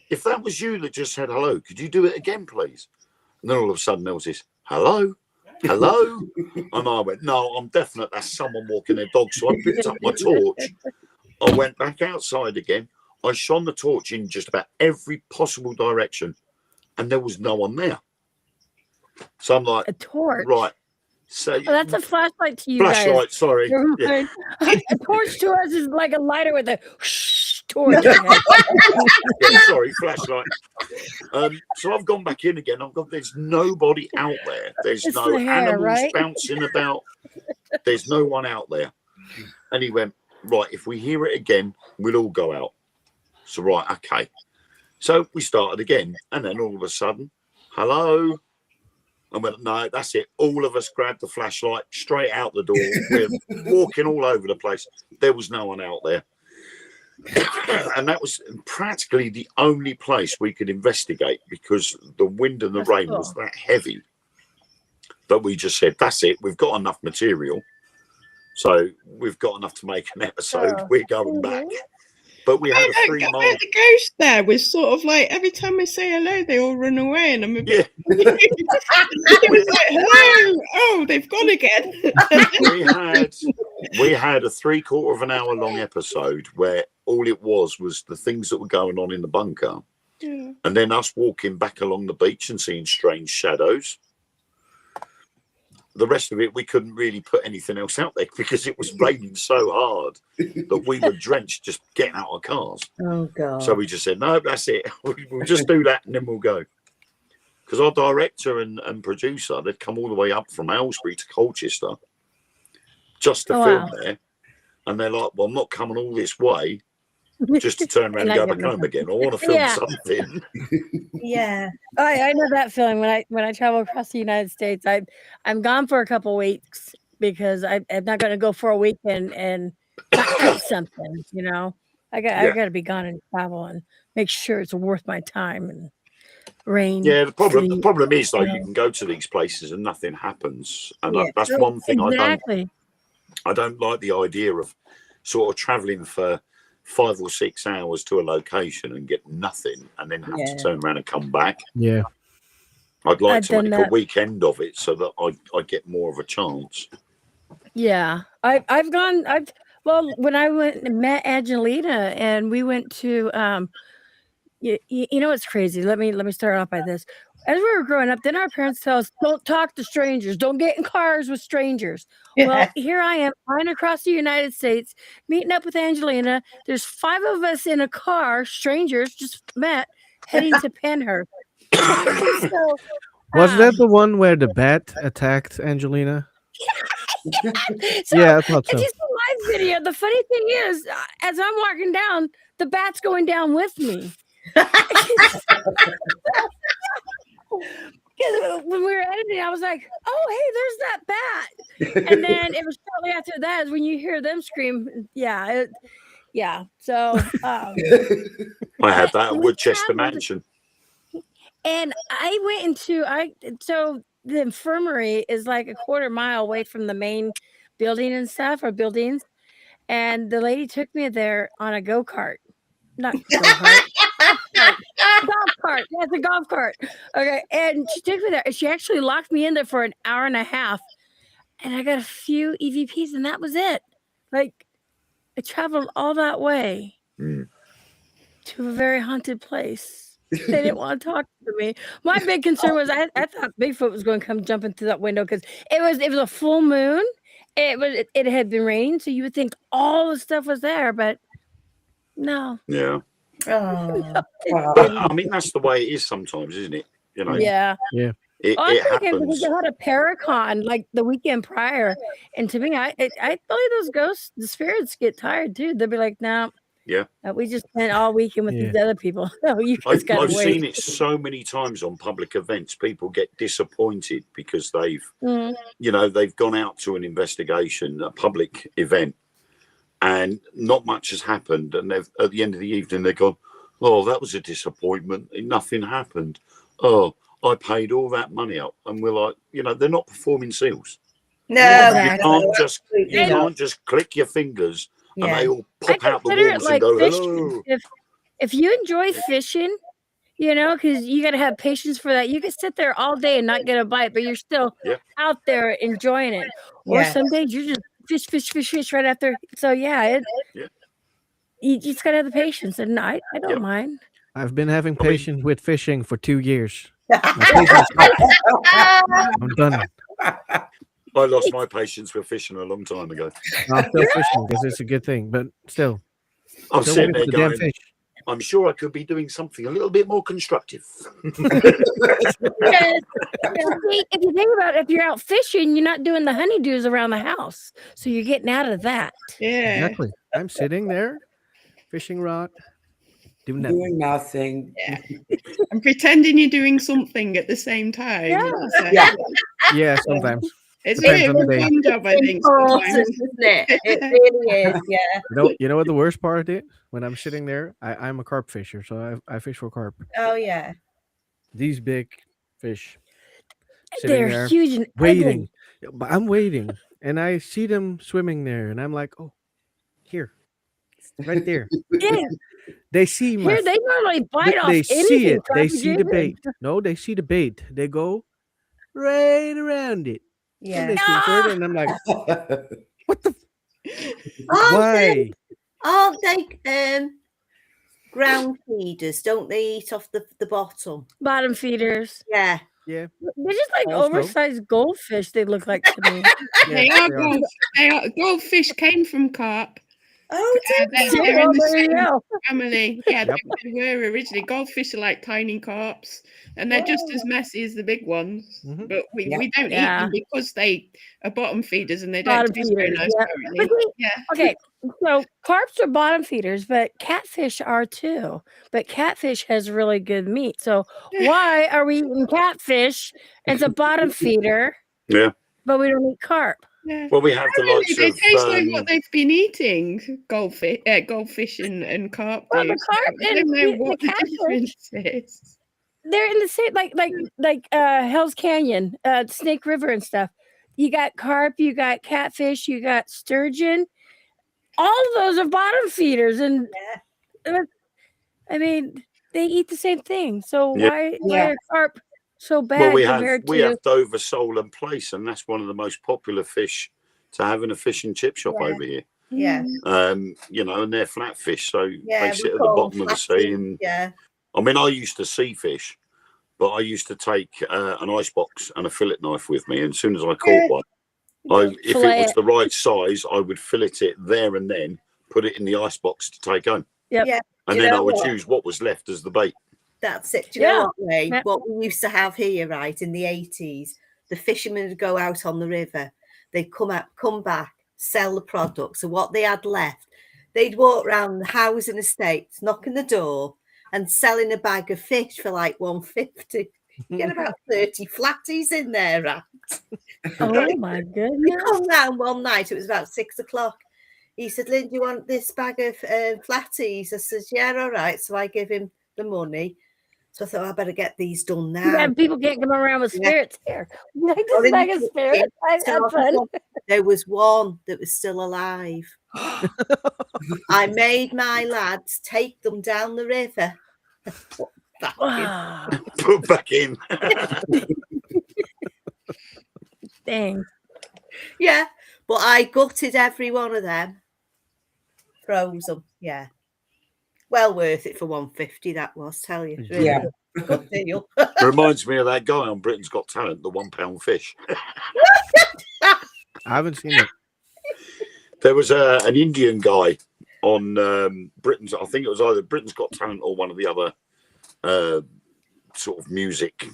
If that was you that just said hello, could you do it again, please? And then all of a sudden there was this, hello? Hello? And I went, no, I'm definite that's someone walking their dog. So I picked up my torch. I went back outside again. I shone the torch in just about every possible direction, and there was no one there. So I'm like, A torch. right. So that's a flashlight to you flashlight, guys. sorry. Yeah. A torch to us is like a lighter with a torch. Yeah, sorry, flashlight. So I've gone back in again. I've got, there's nobody out there. There's It's no the hair, animals right? bouncing about. There's no one out there. And he went, right, if we hear it again, we'll all go out. So, right, okay. So we started again. And then all of a sudden, hello? I went, no, that's it. All of us grabbed the flashlight straight out the door. We're walking all over the place. There was no one out there. And that was practically the only place we could investigate because the wind and the rain was that heavy that we just said, that's it. We've got enough material. So we've got enough to make an episode. We're going back. But we had a 3 mile. The ghost there was sort of like every time I say hello, they all run away, and I'm a bit. Yeah. It was like, hello, oh, they've gone again. we had a 3/4 of an hour long episode where all it was the things that were going on in the bunker, and then us walking back along the beach and seeing strange shadows. The rest of it, we couldn't really put anything else out there because it was raining so hard that we were drenched just getting out of cars. Oh, God. So we just said, no, that's it. We'll just do that and then we'll go. Because our director and producer, they'd come all the way up from Aylesbury to Colchester just to film there. And they're like, well, I'm not coming all this way just to turn around and go back home again. I want to film something. Yeah. I know that feeling when I travel across the United States. I'm gone for a couple weeks because I'm not going to go for a weekend and not do something. You know, I got to be gone and travel and make sure it's worth my time and rain. Yeah, the problem is though, you can go to these places and nothing happens, and that's one thing I don't like the idea of sort of traveling for 5 or 6 hours to a location and get nothing and then have to turn around and come back. Yeah. I'd like to make a weekend of it so that I get more of a chance. Yeah. When I went and met Angelina and we went to you know what's crazy? Let me start off by this. As we were growing up, then our parents tell us, don't talk to strangers, don't get in cars with strangers. Well, here I am flying across the United States, meeting up with Angelina. There's 5 of us in a car, strangers just met, heading to Penhurst. So, was that the one where the bat attacked Angelina? So, yeah, I thought so. It's a live video. The funny thing is, as I'm walking down, the bat's going down with me. Because when we were at it, I was like, "Oh, hey, there's that bat!" And then it was shortly after that is when you hear them scream. Yeah, yeah. So I had that at we Woodchester traveled, Mansion. and I went into so the infirmary is like a quarter mile away from the main building and stuff, or buildings. And the lady took me there on a go-kart. Not go-kart. Golf cart. Golf cart. That's a golf cart. Okay. And she took me there. And she actually locked me in there for an hour and a half. And I got a few EVPs, and that was it. Like, I traveled all that way to a very haunted place. They didn't want to talk to me. My big concern was I thought Bigfoot was going to come jumping through that window because it was a full moon. It had been raining, so you would think all the stuff was there, but no. Yeah. Oh. I mean, that's the way it is sometimes, isn't it? You know, Yeah. it I'm thinking happens. because they had a Paracon like the weekend prior, and to me, I believe those ghosts, the spirits get tired too. They'll be like, "No, Yeah. We just spent all weekend with these other people. No, you guys I've gotta wait." seen it so many times on public events. People get disappointed because they've, you know, they've gone out to an investigation, a public event, and not much has happened. And they've, at the end of the evening, they've gone, "Oh, that was a disappointment. Nothing happened. Oh, I paid all that money out." And we're like, you know, they're not performing seals. No, You can't just, absolutely you not. can't just click your fingers and Yeah. they all I pop out the consider it walls like and go, fishing. "Hello." If you enjoy fishing, you know, because you got to have patience for that. You could sit there all day and not get a bite, but you're still out there enjoying it. Or Yeah. some days you're just fish right after. So Yeah. you just gotta have the patience, and I don't mind. I've been having I mean- patience with fishing for 2 years. My patience stopped. I'm done. I lost my patience with fishing a long time ago. I'm still fishing because it's a good thing, but still. I'm Still sitting waiting there for the damn going, fish. I'm sure I could be doing something a little bit more constructive. Because, if you think about it, if you're out fishing, you're not doing the honeydews around the house, so you're getting out of that. Yeah. Exactly. I'm sitting there, fishing rod, doing nothing. Doing nothing. And pretending you're doing something at the same time. Yeah. So Yeah. Yeah, sometimes. it's a Depends bit of on a the day. fun job, I think. Important, Sometimes. isn't it? It really is. Yeah. You know what the worst part is? When I'm sitting there, I'm a carp fisher, so I fish for carp. Oh yeah. These big fish sitting They're there huge and waiting. But I'm waiting, and I see them swimming there, and I'm like, oh, here, right there. ugly. Yeah. They see my. Here they normally bite off They anything. see it. They Carpy see the Jason. bait. No, they see the bait. They go right around it. And Yeah. they swim further, and I'm like, what the? Aren't Why? they ground feeders? Don't they eat off the bottom? Bottom feeders. Yeah. Yeah. They're just like Also- oversized goldfish. They look like to me. They Yeah, are goldfish came from carp. Oh, They're Yeah, in the there you same go. family. Yeah, Yep. they were originally. Goldfish are like tiny carps, and they're just as messy as the big ones. Mhm. But we don't eat Yeah. them because they are bottom feeders and they don't Bottom taste very feeders, nice. yeah. Apparently. But Yeah. Okay, so carps are bottom feeders, but catfish are too. But catfish has really good meat. So why are we eating catfish? It's a bottom feeder, Yeah. but we don't eat carp. Yeah. Well, we have the Apparently likes they of. taste like what they've been eating. Goldfish and carp. Well, do. the carp I don't and know the what the catfish- difference is. They're in the same like Hell's Canyon, Snake River and stuff. You got carp, you got catfish, you got sturgeon. All of those are bottom feeders, and I mean they eat the same thing. So Yeah. why are carp so bad Well, we compared have to? Dover sole and plaice, and that's one of the most popular fish to have in a fish and chip shop Yeah. over here. Yeah. You know, and they're flatfish, so Yeah. they we sit at the call bottom of the sea. flatfish, And yeah. I mean, I used to sea fish, but I used to take an ice box and a fillet knife with me. And as soon as I caught one, if Fillet it was it. the right size, I would fillet it there and then, put it in the ice box to take home. Yep. Yeah. And You then know I would what? use what was left as the bait. That's it. Do you Yeah. know what, Ray? Yeah. What we used to have here, right, in the 80s, the fishermen would go out on the river. They'd come back, sell the product. So what they had left, they'd walk around the housing estates, knocking the door and selling a bag of fish for like 150. You get about 30 flatties in there, right? Oh my We goodness. come round one night, it was about 6 o'clock. He said, Lynn, do you want this bag of flatties? I said, yeah, all right. So I give him the money. So I thought, I better get these done now. Yeah, people can't come around with Yeah. spirits here. Like Well, this in the bag of kitchen, spirits. I had so fun. there was one that was still alive. I made my lads take them down the river. Back in. Wow. Put back in. Dang. Yeah, but I gutted every one of them. Froze them. Yeah. Well worth it for 150, that was, tell you. Really Yeah. good deal. Reminds me of that guy on Britain's Got Talent, the £1 fish. I haven't seen it. There was an Indian guy on Britain's, I think it was either Britain's Got Talent or one of the other sort of music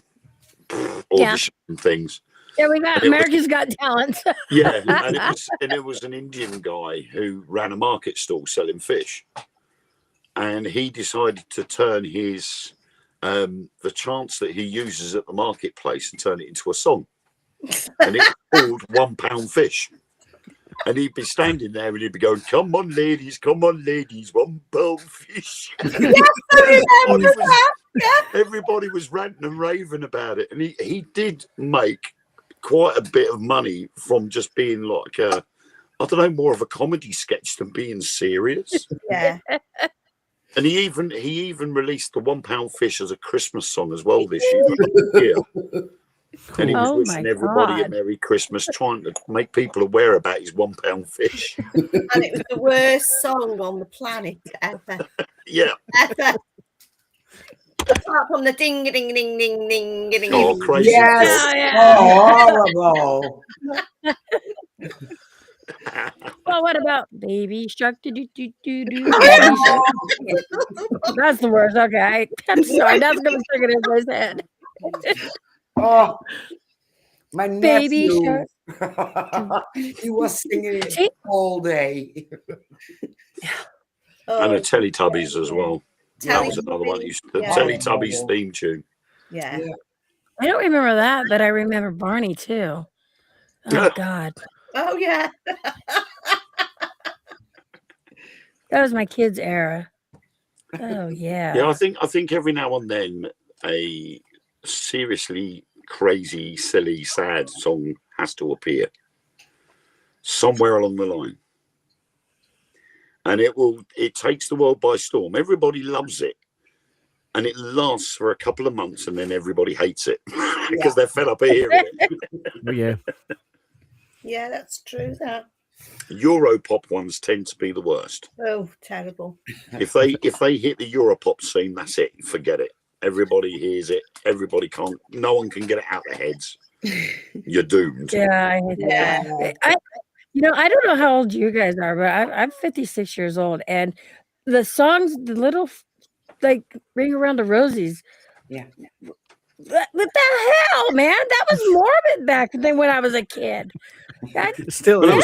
audition things. Yeah, we got America's Got Talent. Yeah, and it was an Indian guy who ran a market stall selling fish, and he decided to turn his the chants that he uses at the marketplace and turn it into a song, and it's called £1 fish. And he'd be standing there and he'd be going, come on, ladies, £1 fish. Everybody was ranting and raving about it. And he did make quite a bit of money from just being like, I don't know, more of a comedy sketch than being serious. Yeah. And he even released the £1 fish as a Christmas song as well this year. And he was wishing everybody a Merry Christmas, trying to make people aware about his £1 fish. And it was the worst song on the planet ever. Yeah. Ever. Apart from the ding ding ding ding ding ding. Oh, crazy. Yes. Oh, yeah. Oh, horrible. Well, what about Baby Shark? Do. That's the worst. Okay. I'm sorry. That's going to stick in everybody's head. Oh, my Baby nephew. Shark. He was singing it all day. And the Teletubbies as well. That was another one. The Yeah. Teletubbies theme tune. Yeah. I don't remember that, but I remember Barney too. Oh, God. Oh, yeah. That was my kids' era. Oh, yeah. Yeah, I think every now and then a seriously crazy, silly, sad song has to appear somewhere along the line. And it takes the world by storm. Everybody loves it. And it lasts for a couple of months and then everybody hates it because they're fed up of hearing it. Yeah. Yeah, that's true, that. Europop ones tend to be the worst. Oh, terrible. If they hit the Europop scene, that's it. Forget it. Everybody hears it. No one can get it out of their heads. You're doomed. Yeah, I hate that. I don't know how old you guys are, but I'm 56 years old, and the songs, the little, like, Ring Around the Rosies. Yeah. What the hell, man? That was morbid back then when I was a kid. Still, But it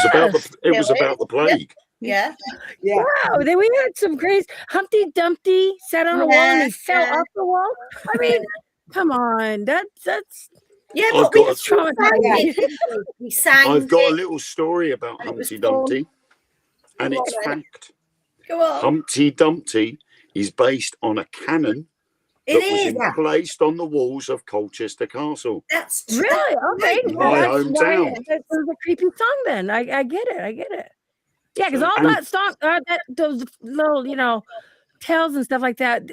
was about the plague. Yeah. Yeah. Wow, then we had some crazy Humpty Dumpty sat on a wall and he fell off the wall. I mean, come on, that's Yeah, I've but we got just we sang. I've got a it. little story about And it was Humpty Dumpty, and Go it's on, then. fact. Go on. Humpty Dumpty is based on a cannon It that was is. placed on the walls of Colchester Castle. That's true. really okay. My That's why hometown. it was a creepy song. Then I get it. Yeah, because all And- that song, those little tales and stuff like that.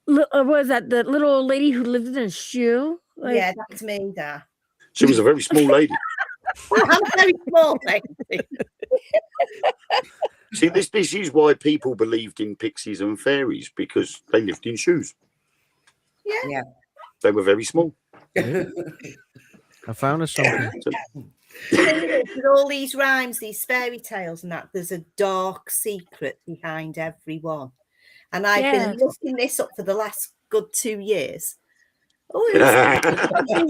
What was that the little old lady who lived in a shoe? Like, Yeah, that's me, Dad. She was a very small lady. I'm very small, baby. See, this is why people believed in pixies and fairies, because they lived in shoes. Yeah. They were very small. I found us something. With all these rhymes, these fairy tales and that, there's a dark secret behind every one. And I've been looking this up for the last good 2 years. Oh, yeah, here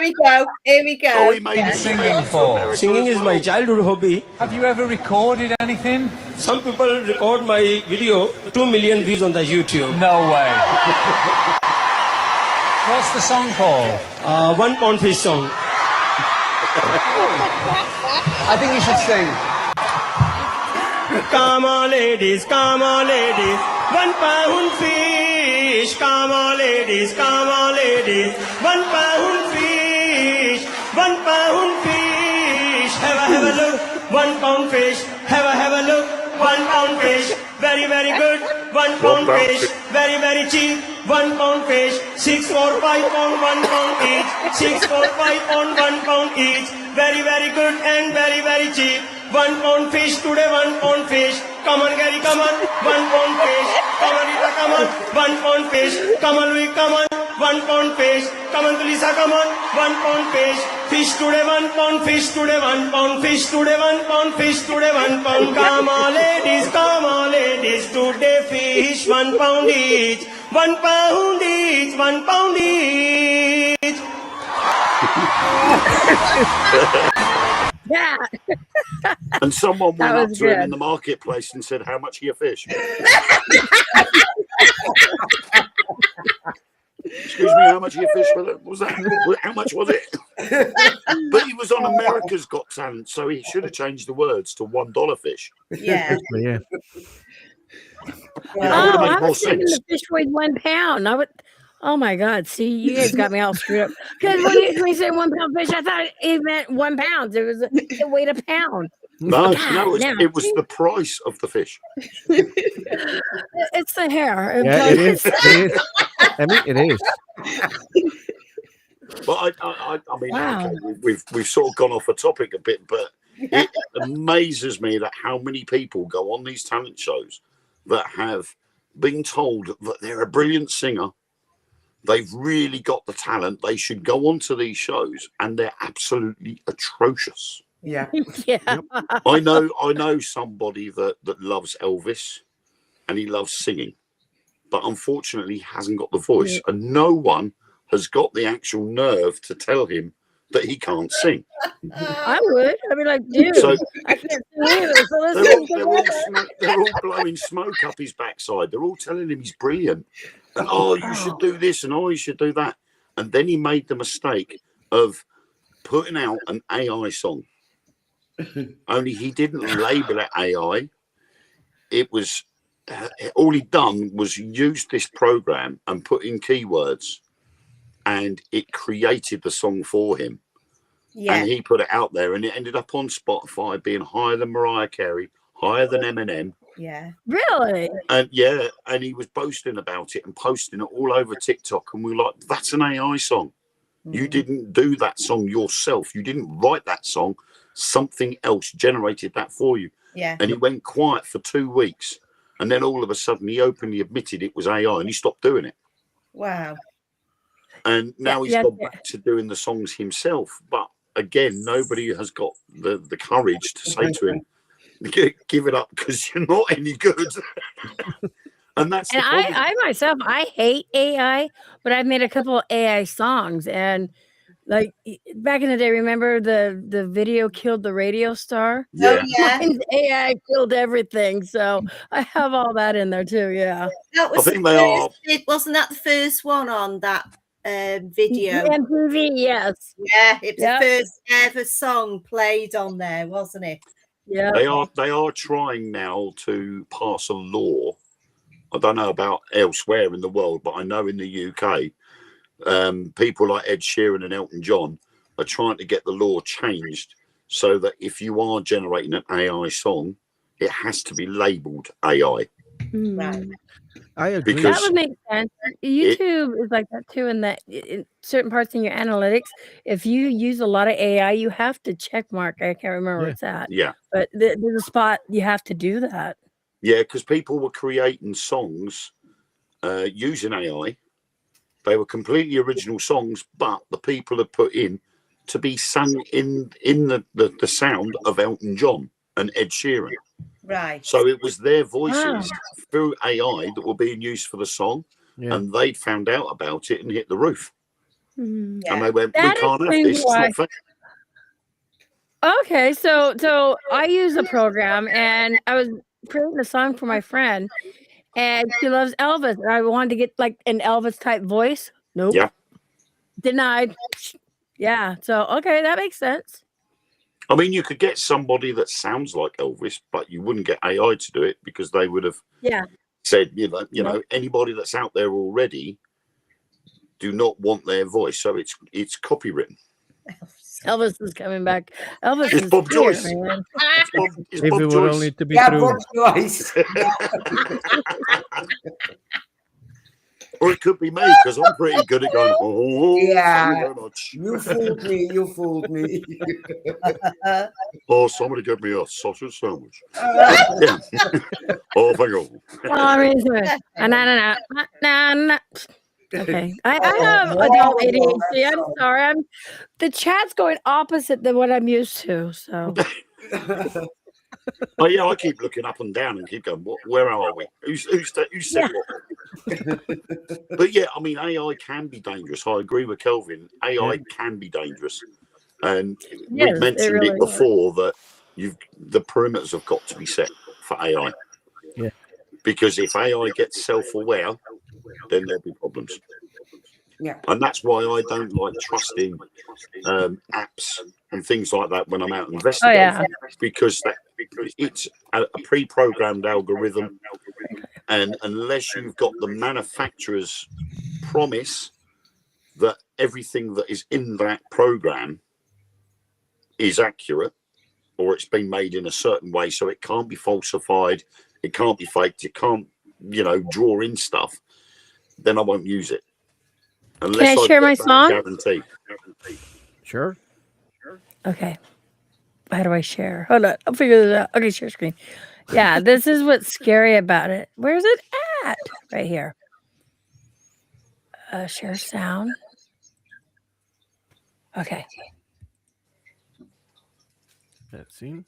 we go. Oh, he made Yeah. it Singing for? Singing is my childhood hobby. Have you ever recorded anything? Some people record my video, 2 million views on the YouTube. No way. What's the song called? One pound fish song. I think you should sing. Come on, ladies, come on, ladies. 1 pound fish. Come on, ladies, come on, ladies. 1 pound fish. 1 pound fish. Have a look. 1 pound fish. Have a look. 1 pound fish. Very, very good. 1 pound fish. Very, very cheap. 1 pound fish. 6, 4, 5 pound, 1 pound each. 6, 4, 5 pound, 1 pound each. Very, very good and very, very cheap. 1 pound fish today, 1 pound fish. Come on, Gary, come on. 1 pound fish. Come on, Rita, come on. 1 pound fish. Come on, Louis, come on. 1 pound fish. Come on, Lisa, come on. 1 pound fish. Fish today, 1 pound fish today, 1 pound fish today, 1 pound fish today, 1 pound. Come on, ladies, come on, ladies. Today fish 1 pound each. 1 pound each. 1 pound each. Yeah. And someone That went up was to him good. in the marketplace and said, "How much are your fish?" Excuse me, how much are your fish for that? What was that? How much was it? But he was on America's Got Talent, so he should have changed the words to $1 fish. Yeah. Yeah. You know, it would have Oh, made I more was thinking sense. the fish weighed 1 pound. I would. Oh my God! See, you guys got me all screwed up. Because when you say 1 pound fish, I thought it meant 1 pound. It weighed a pound. No, God, no, now it was the price of the fish. it's the hair. Yeah, it is. It is. I mean, it is. But I mean, Wow. okay, we've sort of gone off a topic a bit, but it amazes me that how many people go on these talent shows that have been told that they're a brilliant singer, they've really got the talent, they should go onto these shows, and they're absolutely atrocious. Yeah. Yeah. I know somebody that loves Elvis, and he loves singing, but unfortunately he hasn't got the voice, and no one has got the actual nerve to tell him that he can't sing. I would. I'd be like, dude, So I can't see either. So let's they're all blowing smoke up his backside. They're all telling him he's brilliant, and you should do this, and you should do that. And then he made the mistake of putting out an AI song. Only he didn't label it AI. It was all he'd done was use this program and put in keywords, and it created the song for him. Yeah. And he put it out there, and it ended up on Spotify being higher than Mariah Carey, higher than Eminem. Yeah. Really? And yeah, and he was boasting about it and posting it all over TikTok. And we were like, that's an AI song. You didn't do that song yourself. You didn't write that song. Something else generated that for you. Yeah. And he went quiet for 2 weeks. And then all of a sudden he openly admitted it was AI, and he stopped doing it. Wow. And now he's Yeah, gone yeah. back to doing the songs himself. But again, nobody has got the courage to say to him, give it up because you're not any good. And that's And the problem. I myself, I hate AI, but I've made a couple of AI songs. And like back in the day, remember the video killed the radio star? Yeah. Oh, yeah. And AI killed everything. So I have all that in there too. Yeah. That was I think the they first, are. wasn't that the first one on that video? MTV, yes. Yeah, it was Yep. the first ever song played on there, wasn't it? Yeah. They are trying now to pass a law. I don't know about elsewhere in the world, but I know in the UK, people like Ed Sheeran and Elton John are trying to get the law changed so that if you are generating an AI song, it has to be labelled AI. Right. I agree. Because- That would make sense. YouTube is like that too, in that in certain parts in your analytics, if you use a lot of AI, you have to check mark. I can't remember where Yeah. it's at, Yeah. but there's a spot you have to do that. Yeah, because people were creating songs using AI. They were completely original songs, but the people had put in to be sung in the sound of Elton John and Ed Sheeran. Right. So it was their voices Wow. through AI that were being used for the song, Yeah. and they'd found out about it and hit the roof. Mhm. Yeah. And they went, That we can't have explains this. It's why- not fair. Okay, so I use a program, and I was creating a song for my friend, and she loves Elvis, and I wanted to get like an Elvis type voice. Nope. Yeah. denied. Yeah. So okay, that makes sense. I mean, you could get somebody that sounds like Elvis, but you wouldn't get AI to do it because they would have said, anybody that's out there already do not want their voice, so it's copywritten. Elvis is coming back. Elvis It's is Bob here, Joyce. man. It's If Bob it would Joyce. only to be Yeah, true. Bob Joyce. Or it could be me because I'm pretty good at going. Oh, Yeah. thank you very much. You fooled me. You fooled me. Oh, somebody get me a sausage sandwich. Yeah. Oh, thank you. Okay, I have adult ADHD. I'm sorry. The chat's going opposite than what I'm used to. So Oh yeah, I keep looking up and down and keep going. Where are we? Who said what? But yeah, I mean, AI can be dangerous. I agree with Kelvin. AI can be dangerous, and Yes, we've mentioned really it before that the perimeters have got to be set for AI. Yeah. Because if AI gets self-aware, then there'll be problems. Yeah. And that's why I don't like trusting apps and things like that when I'm out investigating, because it's a pre-programmed algorithm, and unless you've got the manufacturer's promise that everything that is in that program is accurate, or it's been made in a certain way so it can't be falsified, it can't be faked, it can't draw in stuff, then I won't use it. Unless can I share my song? Guarantee. Sure. Okay. How do I share? Hold on. I'll figure this out. Okay, share screen. Yeah, this is what's scary about it. Where's it at? Right here. Share sound. Okay. That scene.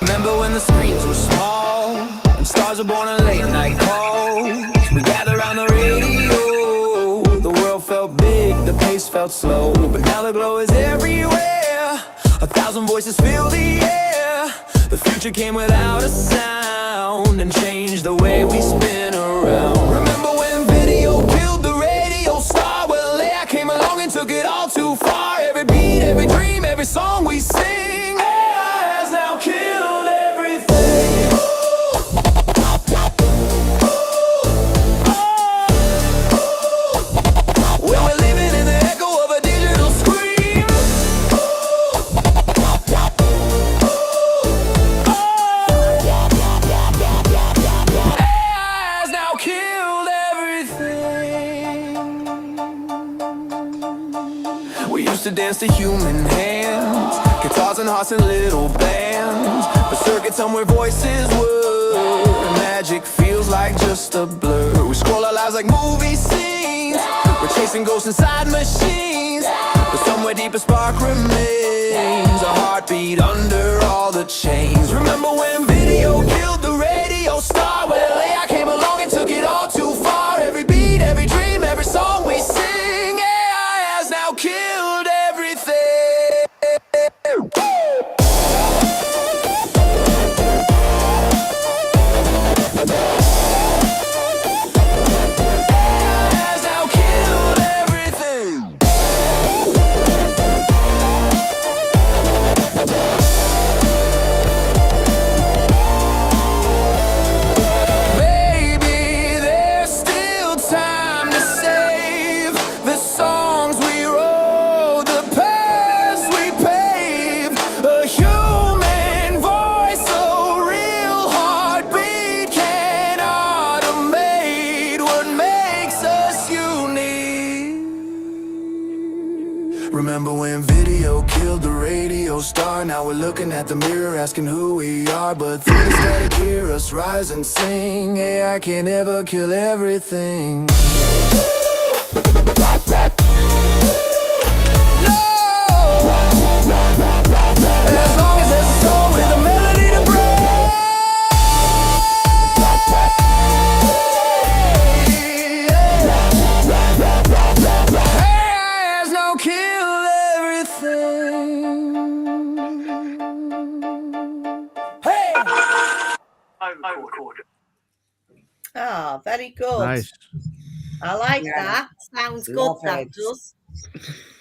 Remember when the screens were small and stars were born in late night calls? We gathered around the radio. The world felt big, the pace felt slow, but now the glow is everywhere. 1,000 voices fill the air. The future came without a sound and changed the way we spin around. Remember when video killed the radio star? Well, AI came along and took it all too far. Every beat, every dream, every song we sing, AI has now killed everything. When we're living in the echo of a digital scream. AI has now killed everything. We used to dance to human hands, guitars and hearts and little bands, but circuits somewhere voices were. Magic feels like just a blur. We scroll our lives like movie scenes. We're chasing ghosts inside machines, but somewhere deep a spark remains, a heartbeat under all the chains. Remember when video killed the radio star? Well, AI came along and took it all too far. Every beat, every dream, every song we sing, AI has now killed everything. Has now killed everything. Maybe there's still time to save the songs we wrote, the paths we paved. A human voice, a real heartbeat can automate what makes us unique. Remember when video killed the radio star? Now we're looking at the mirror asking who we are, but things that hear us rise and sing. AI can't ever kill everything. As long as there's a soul with a melody to break. AI has now killed everything. Oh, very good. Nice. I like Yeah. that. Sounds good, Love that it. does.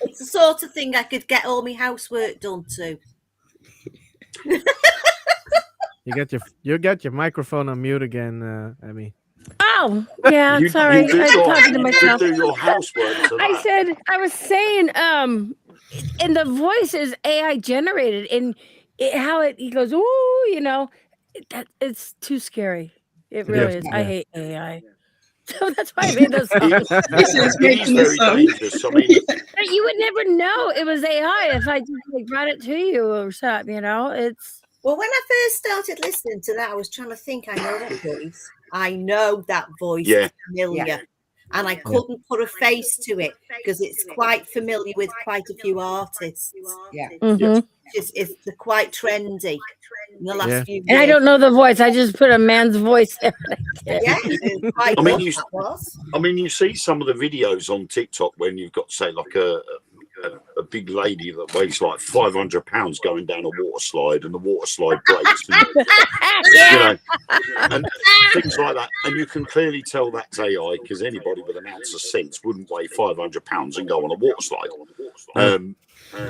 It's the sort of thing I could get all my housework done to. You got your microphone on mute again, Emmy. Oh, yeah, You sorry. do I'm talking to myself. do your housework to I that. said, I was saying, and the voice is AI generated, and he goes, ooh, it's too scary. It really is. I Yeah. hate AI. So that's why I made those songs. It is very dangerous. I mean, But you would never know it was AI if I just brought it to you or something, It's Well, when I first started listening to that, I was trying to think, I know that voice. I know that voice. Yeah. It's familiar. Yeah. And I couldn't put a face to it because it's quite familiar with quite a few artists. Yeah. It's quite trendy in the last few years. And I don't know the voice. I just put a man's voice there. Yeah, it's quite I mean, good, that was. you see some of the videos on TikTok when you've got, say, like a big lady that weighs like 500 pounds going down a water slide, and the water slide breaks, and, and things like that. And you can clearly tell that's AI, because anybody with an ounce of sense wouldn't weigh 500 pounds and go on a water slide.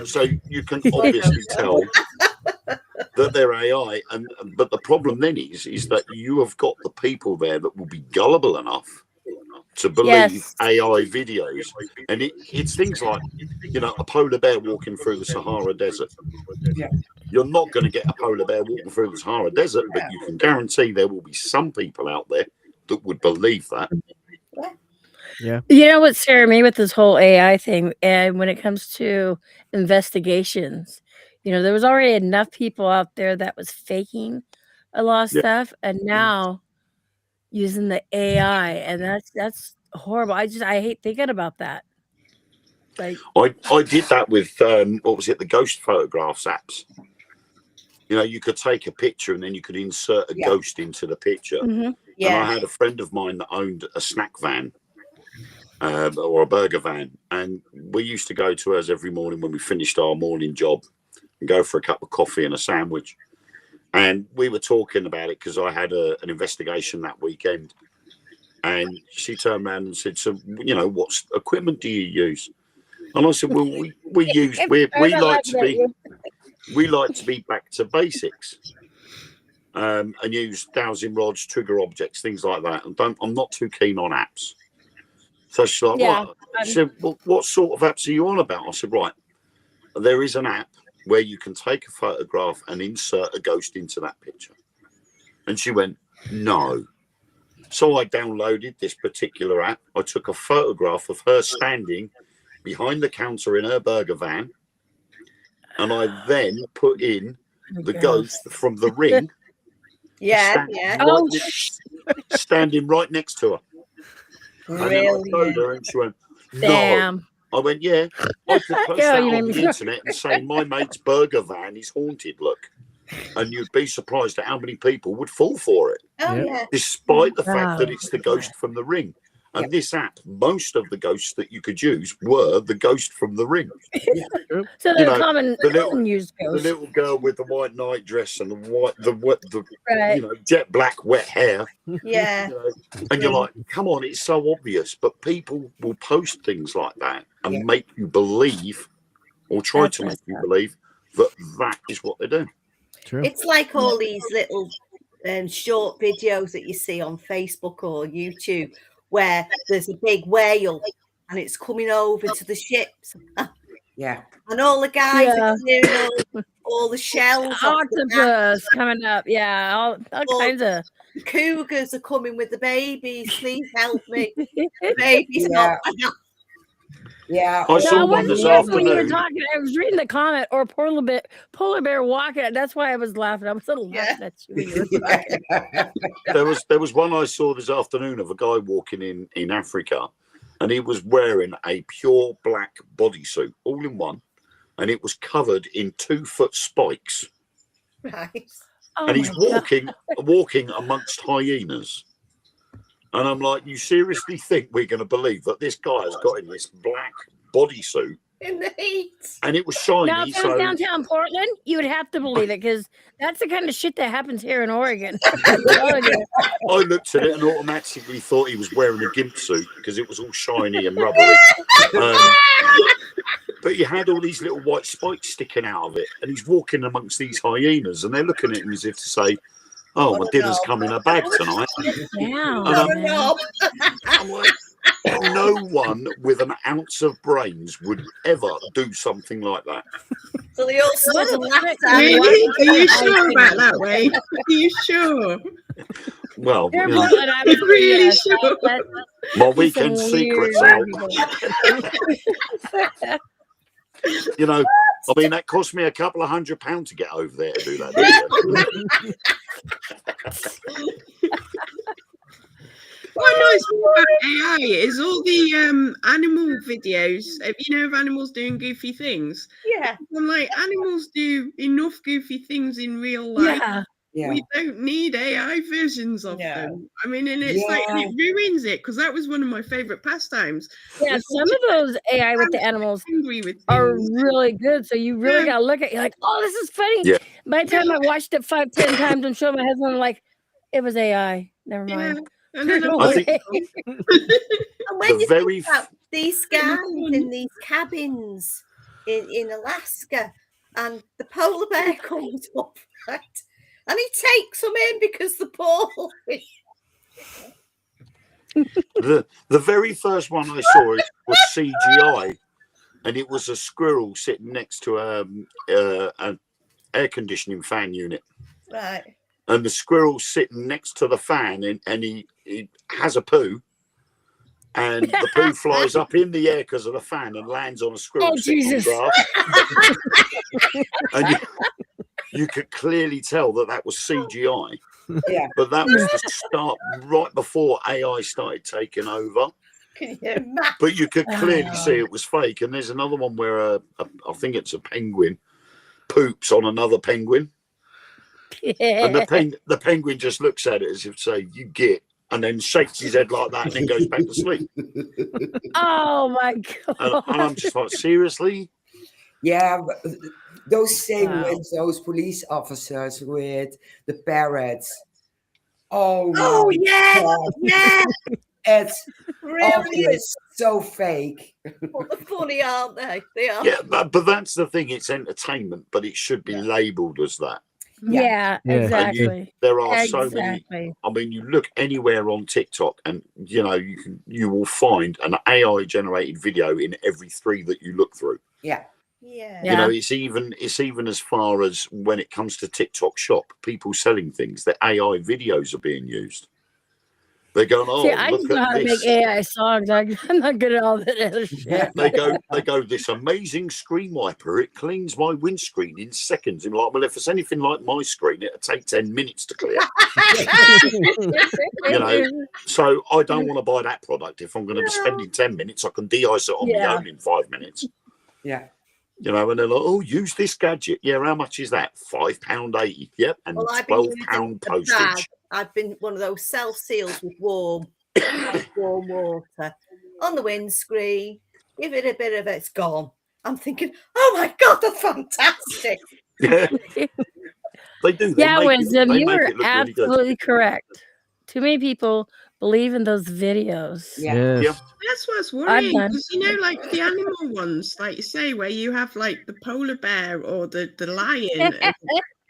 So you can obviously tell that they're AI, but the problem then is that you have got the people there that will be gullible enough to believe AI videos, and it's things like, a polar bear walking through the Sahara Desert. Yeah. You're not going to get a polar bear walking through the Sahara Desert, but you can guarantee there will be some people out there that would believe that. Yeah. You know what scared me with this whole AI thing, and when it comes to investigations, there was already enough people out there that was faking a lot of stuff, and now using the AI, and that's horrible. I hate thinking about that. Like, I did that with what was it, the ghost photographs apps. You could take a picture and then you could insert a ghost into the picture. And I had a friend of mine that owned a snack van or a burger van, and we used to go to hers every morning when we finished our morning job and go for a cup of coffee and a sandwich. And we were talking about it because I had an investigation that weekend, and she turned around and said, "So, what equipment do you use?" And I said, "Well, we like to be back to basics, and use dowsing rods, trigger objects, things like that. And I'm not too keen on apps." So she's like, "What?" She said, "Well, what sort of apps are you on about?" I said, "Right, there is an app where you can take a photograph and insert a ghost into that picture." And she went, "No." So I downloaded this particular app. I took a photograph of her standing behind the counter in her burger van, and I then put in the ghost from The Ring. Standing right next to her. And then I showed her, and she went, "No." Damn. I went, "Yeah, I could post that on the internet and say my mate's burger van is haunted, look." And you'd be surprised at how many people would fall for it. Despite the fact that it's the ghost from The Ring. And this app, most of the ghosts that you could use were the ghost from The Ring. So they're common used the ghosts. little girl with the white nightdress and the jet black wet hair. Yeah. And you're like, come on, it's so obvious. But people will post things like that and make you believe, or try to make you believe, that is what they're doing. True. It's like all these little short videos that you see on Facebook or YouTube, where there's a big whale and it's coming over to the ships. And all the guys are clearing all the shells. Octopus coming up. Yeah, all kinds of. Cougars are coming with the babies. Please help me. The baby's not. I saw one this afternoon. When you were talking, I was reading the comment, or polar bear walking. That's why I was laughing. I was laughing at you when you were talking. There was one I saw this afternoon of a guy walking in Africa, and he was wearing a pure black bodysuit, all in one, and it was covered in 2-foot spikes. Right. And he's walking amongst hyenas. And I'm like, you seriously think we're going to believe that this guy has got in this black bodysuit in the heat. And it was shiny. Now, if it was downtown Portland, you would have to believe it because that's the kind of shit that happens here in Oregon. I'm telling you. I looked at it and automatically thought he was wearing a gimp suit because it was all shiny and rubbery. But he had all these little white spikes sticking out of it, and he's walking amongst these hyenas, and they're looking at him as if to say, "Oh, my dinner's come in a bag tonight." Yeah. I'm like, no one with an ounce of brains would ever do something like that. So they all stood and laughed at Really? Are you sure about that, Wayne? Are you sure? Well, They're you know, Portland, I was Really yes, sure? my some weekend secret's out. weird You know, I mean, that cost me a couple of £100 to get over there to do that. Video. What annoys me about AI is all the animal videos. You know, of animals doing goofy things. Yeah. I'm like, animals do enough goofy things in real life. Yeah. Yeah. We don't need AI versions of No. them. I mean, and it's like Yeah. it ruins it because that was one of my favorite pastimes. Yeah, was some of those AI with the animals angry with are things. really good. So you really Yeah. gotta look at you're like, oh, this is funny. Yeah. By the time I watched it 5-10 times and showed my husband, I'm like, it was AI. Never Yeah. mind. And then I think And when the you very think about these guys in these cabins in Alaska, and the polar bear comes up, right? And he takes them in because the poor the very first one I saw was CGI, and it was a squirrel sitting next to an air conditioning fan unit. right. And the squirrel's sitting next to the fan, and he has a poo, and the poo flies up in the air because of the fan and lands on a squirrel Oh, sitting Jesus. on grass. And you could clearly tell that was CGI. Yeah. But that was the start, right before AI started taking over. Can you imagine? But you could clearly see it was fake. And there's another one where I think it's a penguin poops on another penguin. And the penguin just looks at it as if to say, "You get," and then shakes his head like that and then goes back to sleep. Oh my god. And I'm just like, seriously? Yeah, but those same Wow. with those police officers with the parrots. Oh, Oh my yeah, God. yeah. It's Really is. obvious, so fake. Well, they're funny, aren't they? They are. Yeah, but that's the thing. It's entertainment, but it should be labelled as that. Yeah, Yeah. exactly. There are so many. Exactly. I mean, you look anywhere on TikTok, and you will find an AI generated video in every 3 that you look through. Yeah. Yeah. You know, it's even as far as when it comes to TikTok Shop, people selling things, that AI videos are being used. They're going, "Oh, See, I just look know how at to this." make AI songs. I'm not good at all that other shit. They go, "This amazing screen wiper. It cleans my windscreen in seconds." And like, well, if it's anything like my screen, it'll take 10 minutes to clear. You know, so I don't want to buy that product. If I'm going to be spending 10 minutes, I can de-ice it on my Yeah. own in 5 minutes. Yeah. You know, and they're like, "Oh, use this gadget." Yeah, how much is that? £5.80. Yep, and Well, I've been using £12 a bag. postage. I've been one of those self seals with warm water on the windscreen. Give it a bit of it's gone. I'm thinking, oh my god, that's fantastic. Yeah, they do. They Yeah, make Wisdom, they you make were it look really good. absolutely correct. Too many people believe in those videos. Yeah. Yes. That's what's I'm worrying done. because like the animal ones, like you say, where you have like the polar bear or the lion, and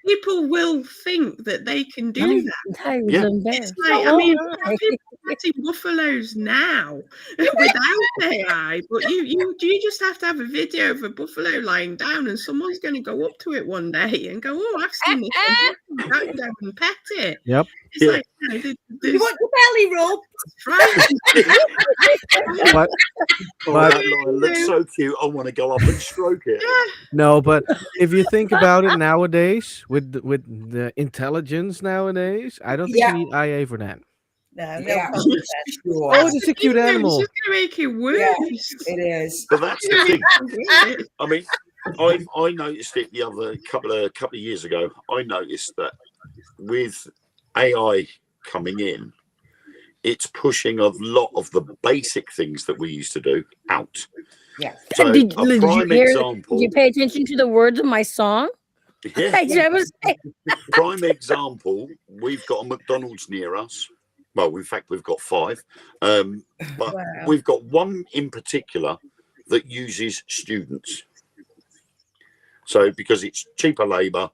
people will think that they can do that. I was Yeah. embarrassed. It's like, I So mean, am I. people are catching buffaloes now without AI, but you just have to have a video of a buffalo lying down, and someone's going to go up to it one day and go, "Oh, I've seen this. Go and pet it." Yep. It's Yeah. like, You want your belly rub? But Oh, But- that lion looks so cute. I want to go up and stroke it. no, but if you think about it nowadays, with the intelligence nowadays, I don't think Yeah. you need IA for that. No, no Yeah. problem. Oh, Sure. it's a cute It's animal. just going to make it worse. Yeah. It is. But that's the thing. Yeah. I mean, I noticed it the other couple of years ago. I noticed that with AI coming in, it's pushing a lot of the basic things that we used to do out. Yeah. So did a you prime hear? example, Did you pay attention to the words of my song? yeah, I was saying, prime example, we've got a McDonald's near us. Well, in fact, we've got 5. But Wow. we've got one in particular that uses students. So because it's cheaper labour,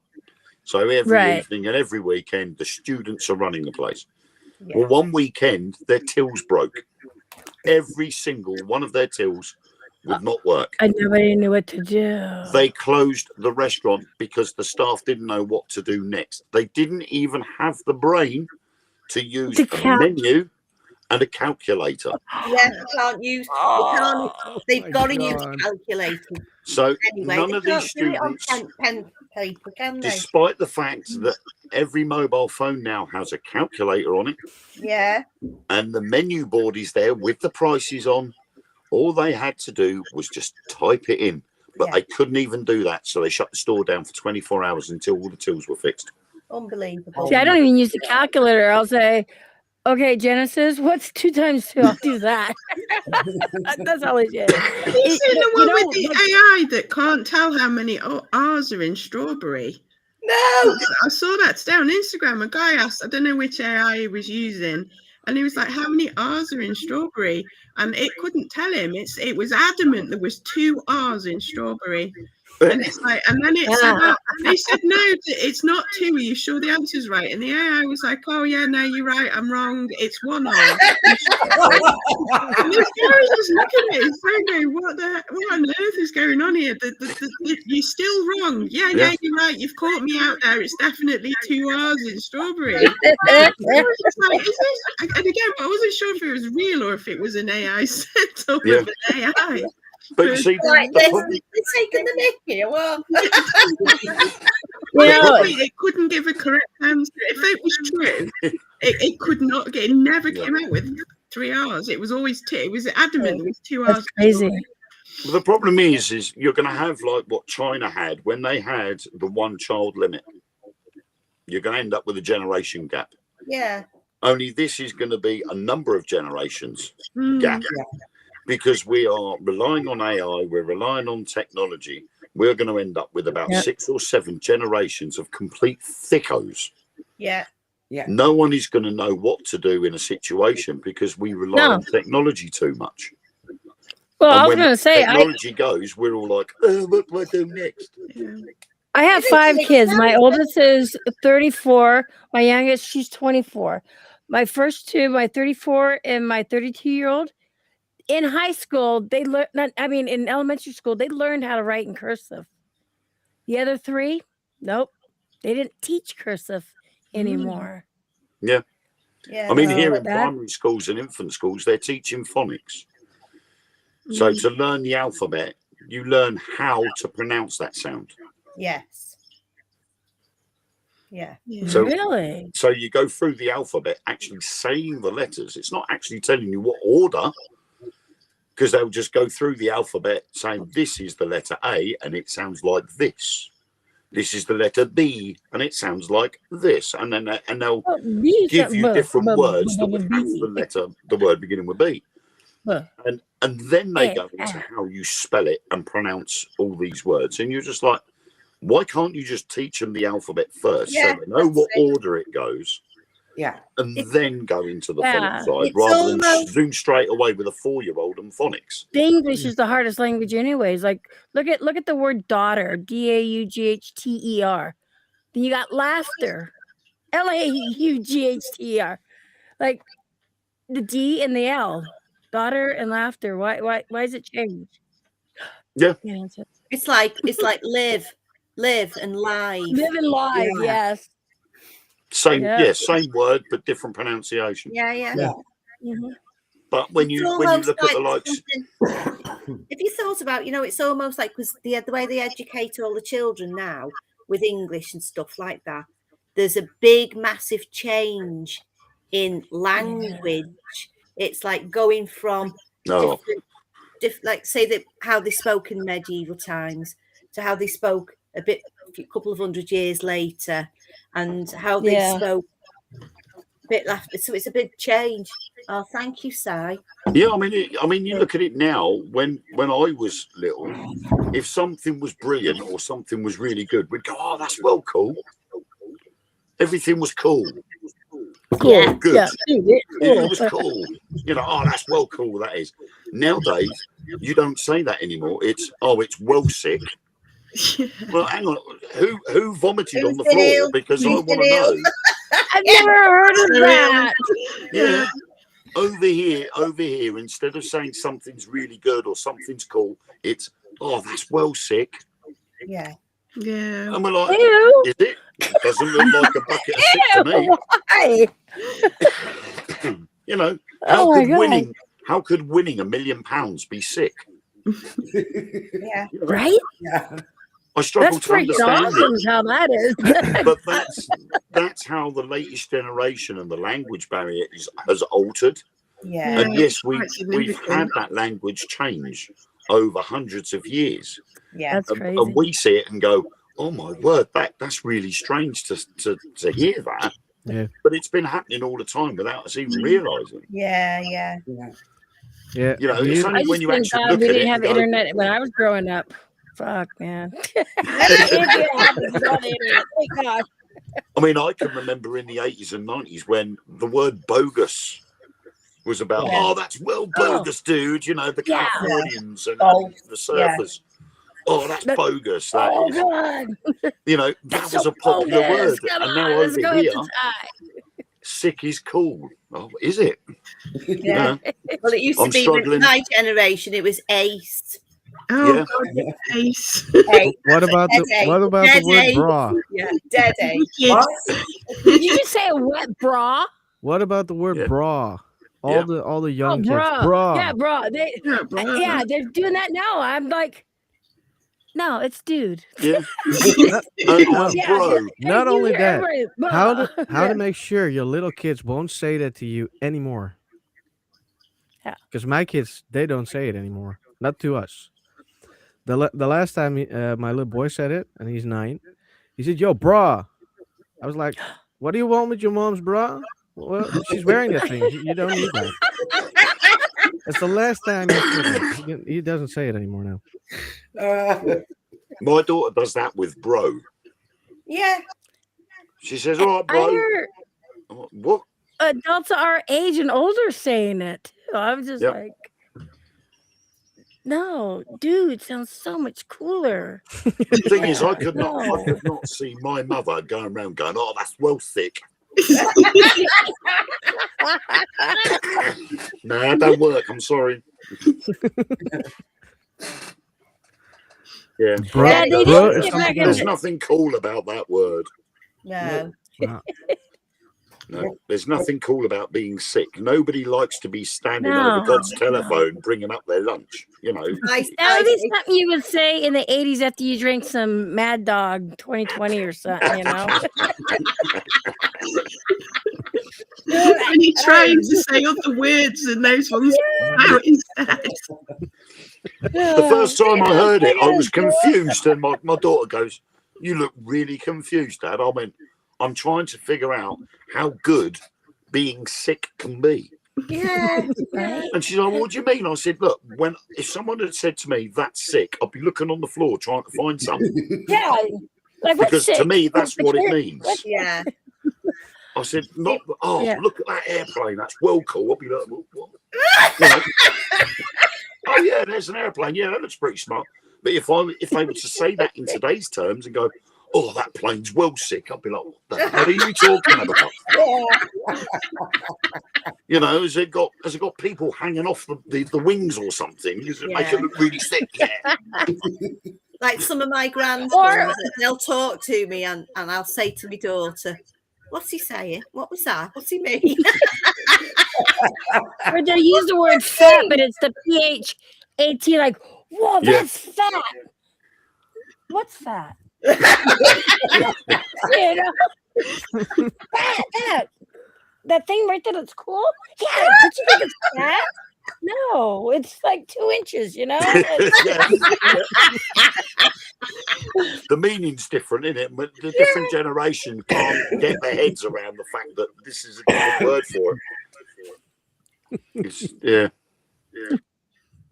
so every Right. evening and every weekend, the students are running the place. Yeah. Well, one weekend, their tills broke. Every single one of their tills would not work. and nobody knew what to do. They closed the restaurant because the staff didn't know what to do next. They didn't even have the brain to use To a count. menu and a calculator. Yeah, they can't use. They've got to use calculators. So Anyway, none they of these can't do it on students, pen paper, can they? despite the fact that every mobile phone now has a calculator on it Yeah. and the menu board is there with the prices on, all they had to do was just type it in. But Yeah. they couldn't even do that, so they shut the store down for 24 hours until all the tills were fixed. Unbelievable. See, I don't even use the calculator. I'll say, okay, Genesis, what's 2 times 2? I'll do that. That's all I did. Have you seen the one with the AI that can't tell how many R's are in strawberry? No. I saw that today on Instagram. A guy asked, I don't know which AI he was using, and he was like, "How many R's are in strawberry?" And it couldn't tell him. It was adamant there was 2 R's in strawberry. And it's like, and then it said, they said, no, it's not 2. Are you sure the answer's right? And the AI was like, oh yeah, no, you're right, I'm wrong. It's 1 R. And this guy was just looking at it, saying, what on earth is going on here? You're still wrong. Yeah, you're right. You've caught me out there. It's definitely 2 R's in strawberry. I was just like, is this? And again, I wasn't sure if it was real or if it was an AI set up with an AI. But you see, Like the this, problem, they're taking the mickey. Well, it couldn't give a correct answer. If it was true, it could not get. It never came out with 3 R's. It was always 2. It was adamant. It was 2 R's. That's crazy. the problem is you're going to have like what China had when they had the 1-child limit. You're going to end up with a generation gap. yeah. Only this is going to be a number of generations gap. Yeah. Because we are relying on AI, we're relying on technology, we're going to end up with about 6 or 7 generations of complete thickos. Yeah. Yeah. No one is going to know what to do in a situation because we rely on technology too much. Well, And I was when going to say, technology goes, we're all like, what do I do next? I have 5 kids. My oldest is 34. My youngest, she's 24. My first 2, my 34 and my 32-year-old, in high school, they learned, in elementary school, they learned how to write in cursive. The other 3, nope. They didn't teach cursive anymore. Yeah. Yeah. I mean, No, here in that- primary schools and infant schools, they're teaching phonics. So to learn the alphabet, you learn how to pronounce that sound. Yes. Yeah. So, Really? so you go through the alphabet actually saying the letters. It's not actually telling you what order, because they'll just go through the alphabet saying this is the letter A and it sounds like this. This is the letter B and it sounds like this. And then they'll give you different words that would have the word beginning with B. And then they go into how you spell it and pronounce all these words. And you're just like, why can't you just teach them the alphabet first so they know what order it goes? Yeah. And then go into the phonics side It's rather than almost- zoom straight away with a 4-year-old and phonics. The English is the hardest language anyways. Like look at the word daughter, DAUGHTER. Then you got laughter, LAUGHTER. Like the D and the L. Daughter and laughter. Why is it changed? Yeah. It's like live and live. Live and live, yes. Same, Yeah. same word but different pronunciation. Yeah, yeah. Yeah. Mhm. But when you look at the likes, if you thought about, it's almost like because the way they educate all the children now with English and stuff like that, there's a big, massive change in language. It's like going from like say that how they spoke in medieval times to how they spoke a couple of 100 years later, and how they spoke bit left. So it's a big change. Oh, thank you, Si. Yeah, I mean, you look at it now. When I was little, if something was brilliant or something was really good, we'd go, "Oh, that's well cool." Everything was cool. Cool. Yeah. Good. Yeah. It was cool. You know, oh, that's well cool. That is. Nowadays, you don't say that anymore. It's well sick. Well, hang on. Who vomited on the Who's been floor? ill? Because I Who's want been to ill? know. I've never heard of that. Yeah. Over here, instead of saying something's really good or something's cool, it's, oh, that's well sick. Yeah. Yeah. And we're like, Ew. is it? It doesn't look like a bucket of sick to me. Why? You know, Oh my God. how could winning £1 million be sick? Yeah. You know, Right? Yeah. I struggle That's to freaking understand awesome it. how that is. But that's how the latest generation and the language barrier has altered. Yeah. And yes, we've significant. had that language change over hundreds of years. Yeah. That's crazy. And we see it and go, oh my word, that's really strange to hear that. Yeah. But it's been happening all the time without us even realizing. Yeah. Yeah. Yeah. You know, Do it's you- only I when just you thank actually God look we at didn't it have and go, internet when I was growing up. Fuck, man. Thank God. I mean, I can remember in the 80s and 90s when the word bogus was about, Yeah. oh, that's well bogus, dude. You know, the Yeah. Californians and Oh, the surfers. Oh, that's bogus. That Oh is, God. you know, that That's was so a popular bogus. word. Come And now on, let's over go here, with the time. sick is cool. Oh, is it? yeah. Yeah. Well, it used to I'm be struggling. my generation. It was ace. Oh, Yeah. God, the face. Ace. What about Dead the ace. word Dead bra? Yeah. Dead ace. What? Did you just say a wet bra? What about the word Yeah. bra? All Yeah. the young Oh, kids, bra. bra. Yeah, bra. Yeah, bro. Yeah, they're doing that now. I'm like, no, it's dude. Yeah. Not, I'm Yeah, bro. not you only hear that, everybody, how bra. to Yeah. make sure your little kids won't say that to you anymore? Yeah. Because my kids, they don't say it anymore. Not to us. The last time my little boy said it, and he's 9, he said, "Yo, bra." I was like, "What do you want with your mom's bra?" Well, she's wearing that thing. You don't need that. That's the last time he said it. He doesn't say it anymore now. My daughter does that with bro. Yeah. She says, all right, I bro. hear What? adults our age and older saying it too. I'm just Yep. like, no, dude sounds so much cooler. The thing is, I could No. not see my mother going around going, oh, that's well thick. No, that don't work. I'm sorry. Yeah. Bro, Yeah, they bro did is get something back in else. There's nothing cool about that word. No. Wow. No, there's nothing cool about being sick. Nobody likes to be standing No, over God's telephone bringing up their lunch. You know, That would be something you would say in the 80s after you drank some Mad Dog 2020 or something, you know? When you're trying to say other words and those ones out instead. the first time I heard it, I was confused, and my daughter goes, "You look really confused, Dad." I went, "I'm trying to figure out how good being sick can be." Yeah, right? And she's like, "What do you mean?" I said, "Look, if someone had said to me that's sick, I'd be looking on the floor trying to find something." Yeah. Like, what's Because to sick? me, that's what it means. Yeah. I said, "Not, oh, Yeah. look at that airplane. That's well cool." I'll be like, "What?" You know? Oh yeah, there's an airplane. Yeah, that looks pretty smart. But if they were to say that in today's terms and go, "Oh, that plane's well sick," I'd be like, "What the hell are you talking about?" You know, has it got people hanging off the wings or something? Does it make it look really sick? Yeah. Like some of my Or- grandsons, they'll talk to me and I'll say to my daughter, "What's he saying? What was that? What's he mean?" Or they use the word fat, but it's the PHAT, like, whoa, Yeah. that's fat. What's fat? You know? Fat. That thing right there that's cool? Yeah, but you think it's fat? No, it's like 2 inches, you know? Yeah. The meaning's different, isn't it? But the different generation can't get their heads around the fact that this is a different word for it. It's,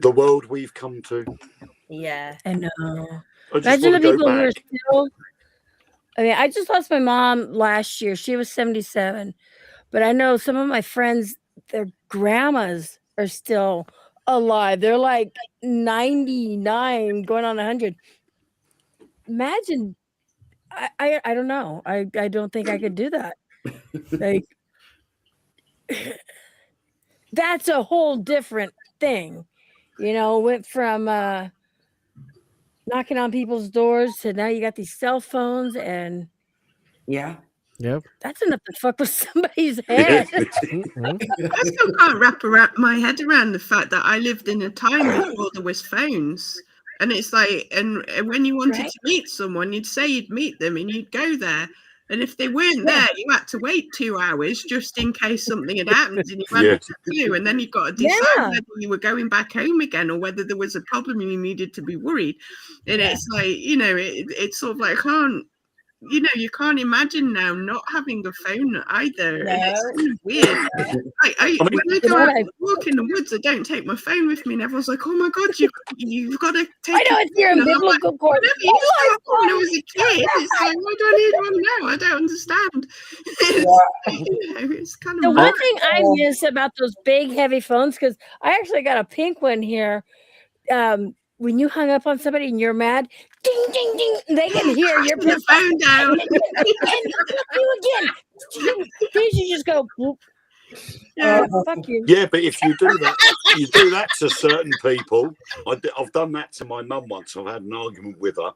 the world we've come to. Yeah, I know. I just Imagine the want to people go who are back. still. I mean, I just lost my mom last year. She was 77, but I know some of my friends, their grandmas are still alive. They're like 99, going on 100. Imagine. I don't know. I don't think I could do that. Like, that's a whole different thing. You know, went from knocking on people's doors to now you got these cell phones, and Yeah. Yep. that's enough to fuck with somebody's head. Mhm. I still can't wrap my head around the fact that I lived in a time before there was phones. And it's like, and when you wanted Right. to meet someone, you'd say you'd meet them and you'd go there. And if they weren't there, you had to wait 2 hours just in case something had happened and you hadn't a clue. And then you've got to decide Yeah. whether you were going back home again or whether there was a problem and you needed to be worried. And it's like, it's sort of like, you can't imagine now not having a phone either. No. And it's kind of weird. When I go out and walk in the woods, I don't take my phone with me, and everyone's like, "Oh my god, you've got to take." I know it's your phone." And I'm like, umbilical cord. "Whatever, you used to have one when I was a kid." It's like, why do I need one now? I don't understand. It's kind The of one thing I miss about those big heavy phones, because I actually got a pink one here. When you hung up on somebody and you're mad, ding ding ding, they can hear your the phone down. you again. You just go. Whoop. Fuck you. Yeah, but if you do that to certain people, I've done that to my mum once. I've had an argument with her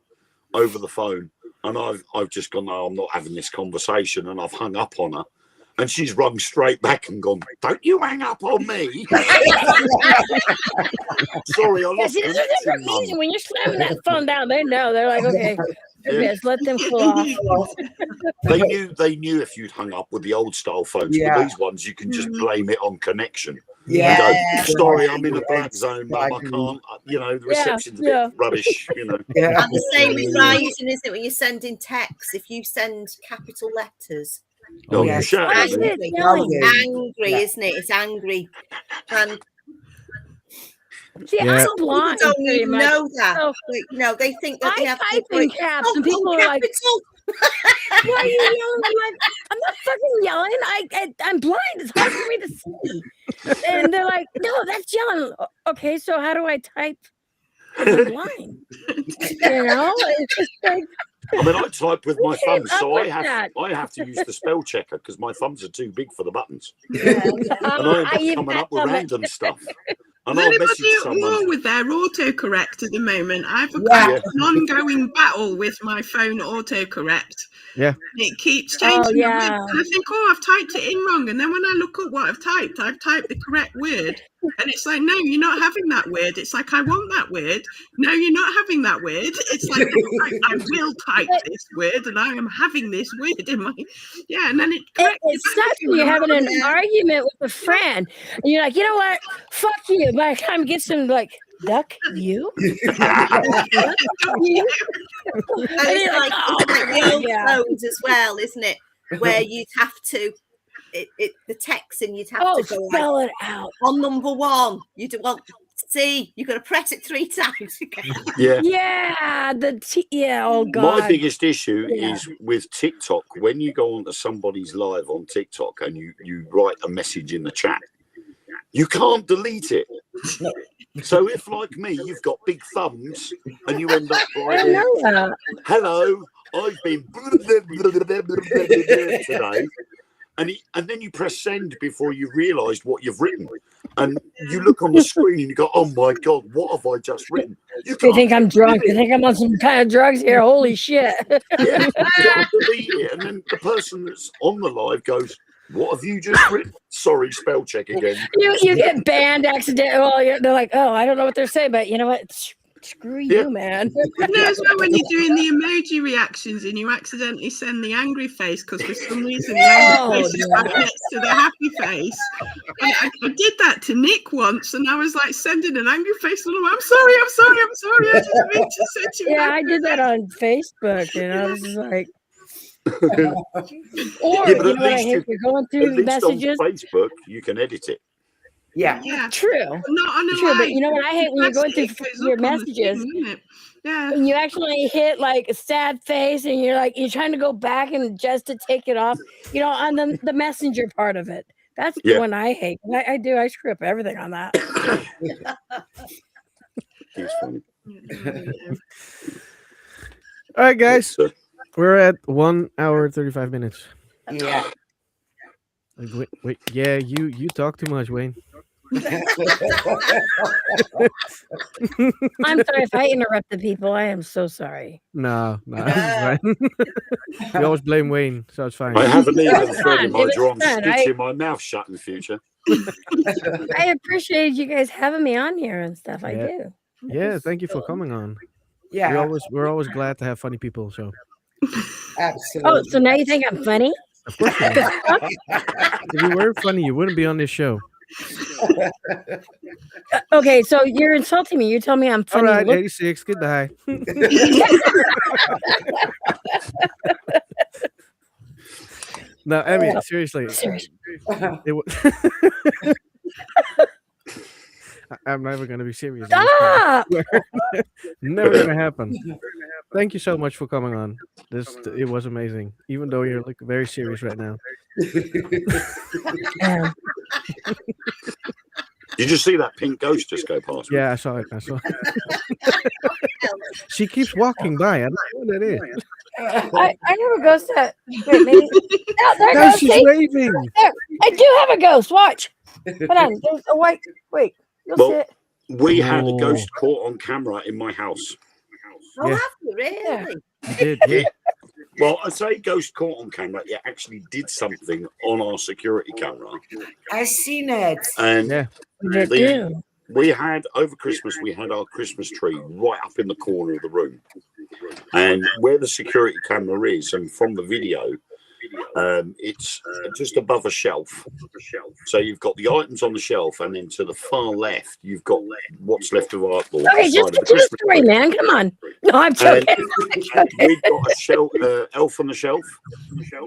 over the phone, and I've just gone, no, I'm not having this conversation, and I've hung up on her. And she's rung straight back and gone, don't you hang up on me. Sorry, I lost There's a different meaning when you're slamming that phone down. They know. They're like, okay, just let them cool off. They knew if you'd hung up with the old style phones. Yeah. But these ones, you can just blame it on connection. Yeah. You go, sorry, I'm in a black zone, Mum. I can't, the reception's a bit rubbish, Yeah. And the same with writing, isn't it? When you're sending texts, if you send capital letters, Oh, Yes. you shout at me. angry, isn't it? It's angry. And See, Yeah. I'm blind. don't pretty even much. know that. So No, they think that they I have to type in caps, and people are like, capital. "Why are you yelling?" I'm like, "I'm not fucking yelling. I'm blind. It's hard for me to see." And they're like, "No, that's yelling." Okay, so how do I type? I'm blind. It's just like. I mean, I type with my came thumbs, up so with I that? have to use the spell checker because my thumbs are too big for the buttons, Yeah. and I end up even coming had up with some- random stuff. And Is I'll anybody message at war someone. with their autocorrect at the moment? I've Yeah. got an ongoing battle with my phone autocorrect. Yeah. It keeps changing the yeah. words. And I think, I've typed it in wrong. And then when I look up what I've typed the correct word. And it's like, no, you're not having that word. It's like, I want that word. No, you're not having that word. It's like, I will type this word and I am having this word in my... Yeah, and then it corrects It sucks when you're having an argument with a friend. And you're like, you know what? Fuck you. By the time it gets them like, duck you? And it's like, the old phones as well, isn't it? Where you'd have to, the texting, you'd have to go spell it out. On number one, you'd want C. You've got to press it 3 times again. Yeah. Oh God. My biggest issue is with TikTok. When you go onto somebody's live on TikTok and you write a message in the chat, you can't delete it. So if, like me, you've got big thumbs and you end up writing, hello, I've been today. And then you press send before you realised what you've written. And you look on the screen and you go, oh my God, what have I just written? You think I'm drunk. You think I'm on some kind of drugs here. Holy shit. Yeah, you can't delete it. And then the person that's on the live goes, what have you just written? Sorry, spell check again. You get banned accidentally. Well, they're like, oh, I don't know what they're saying, but you know what? Screw Yeah. you, man. You know, as well, when you're doing the emoji reactions and you accidentally send the angry face because for some reason the angry face is right next to the happy face. And I did that to Nick once, and I was like sending an angry face, and I'm sorry. I didn't mean to send you. Yeah, I did that on Facebook, and I was just like, or Yeah, but you at know what I least hate? You're going through At least messages. on Facebook, you can edit it. Yeah. True. Not on a True, but live. you know what I hate when you're going through It goes your up on the messages thing, isn't it? Yeah. and you actually hit like a sad face and you're trying to go back and just to take it off, you know, on the messenger part of it. That's the Yeah. one I hate. I screw up everything on that. It's funny. All right, guys, So, we're at 1 hour 35 minutes. Yeah. Wait, yeah, you talk too much, Wayne. I'm sorry if I interrupted people. I am so sorry. No, it's fine. You always blame Wayne, so it's fine. I haven't It even was thread fun. in my It was jaw. I'm fun. stitching my mouth shut in the future. I appreciate you guys having me on here and stuff. I Yeah. do. Yeah, thank you for coming on. Yeah. We're always glad to have funny people. So Absolutely. Oh, so now you think I'm funny? of course, you do. If you weren't funny, you wouldn't be on this show. Okay, so you're insulting me. You're telling me I'm All funny. right, Look, 86. Goodbye. No, I mean seriously. serious. It wa- I'm never gonna be serious. Stop! Never gonna happen. Thank you so much for coming on. It was amazing. Even though you're like very serious right now. Yeah. Did you see that pink ghost just go past me? Yeah, I saw it. She keeps walking by. I don't know what it is. I have a ghost that. Wait, maybe. Oh, there No, goes. she's See? waving. There. I do have a ghost. Watch. Hold on. There's a white. Wait. You'll Well, see it. We had a Oh. ghost caught on camera in my house. Oh, Yeah. have you really? You did, yeah. Well, I say ghost caught on camera. It actually did something on our security camera. I seen it. And Yeah. They the- do. we had, over Christmas, we had our Christmas tree right up in the corner of the room. And where the security camera is, and from the video, it's just above a shelf. So you've got the items on the shelf, and then to the far left, you've got what's left of our Okay, side just of the get to the Christmas story, tree. man. Come on. No, I'm And joking. we've got a elf on the shelf,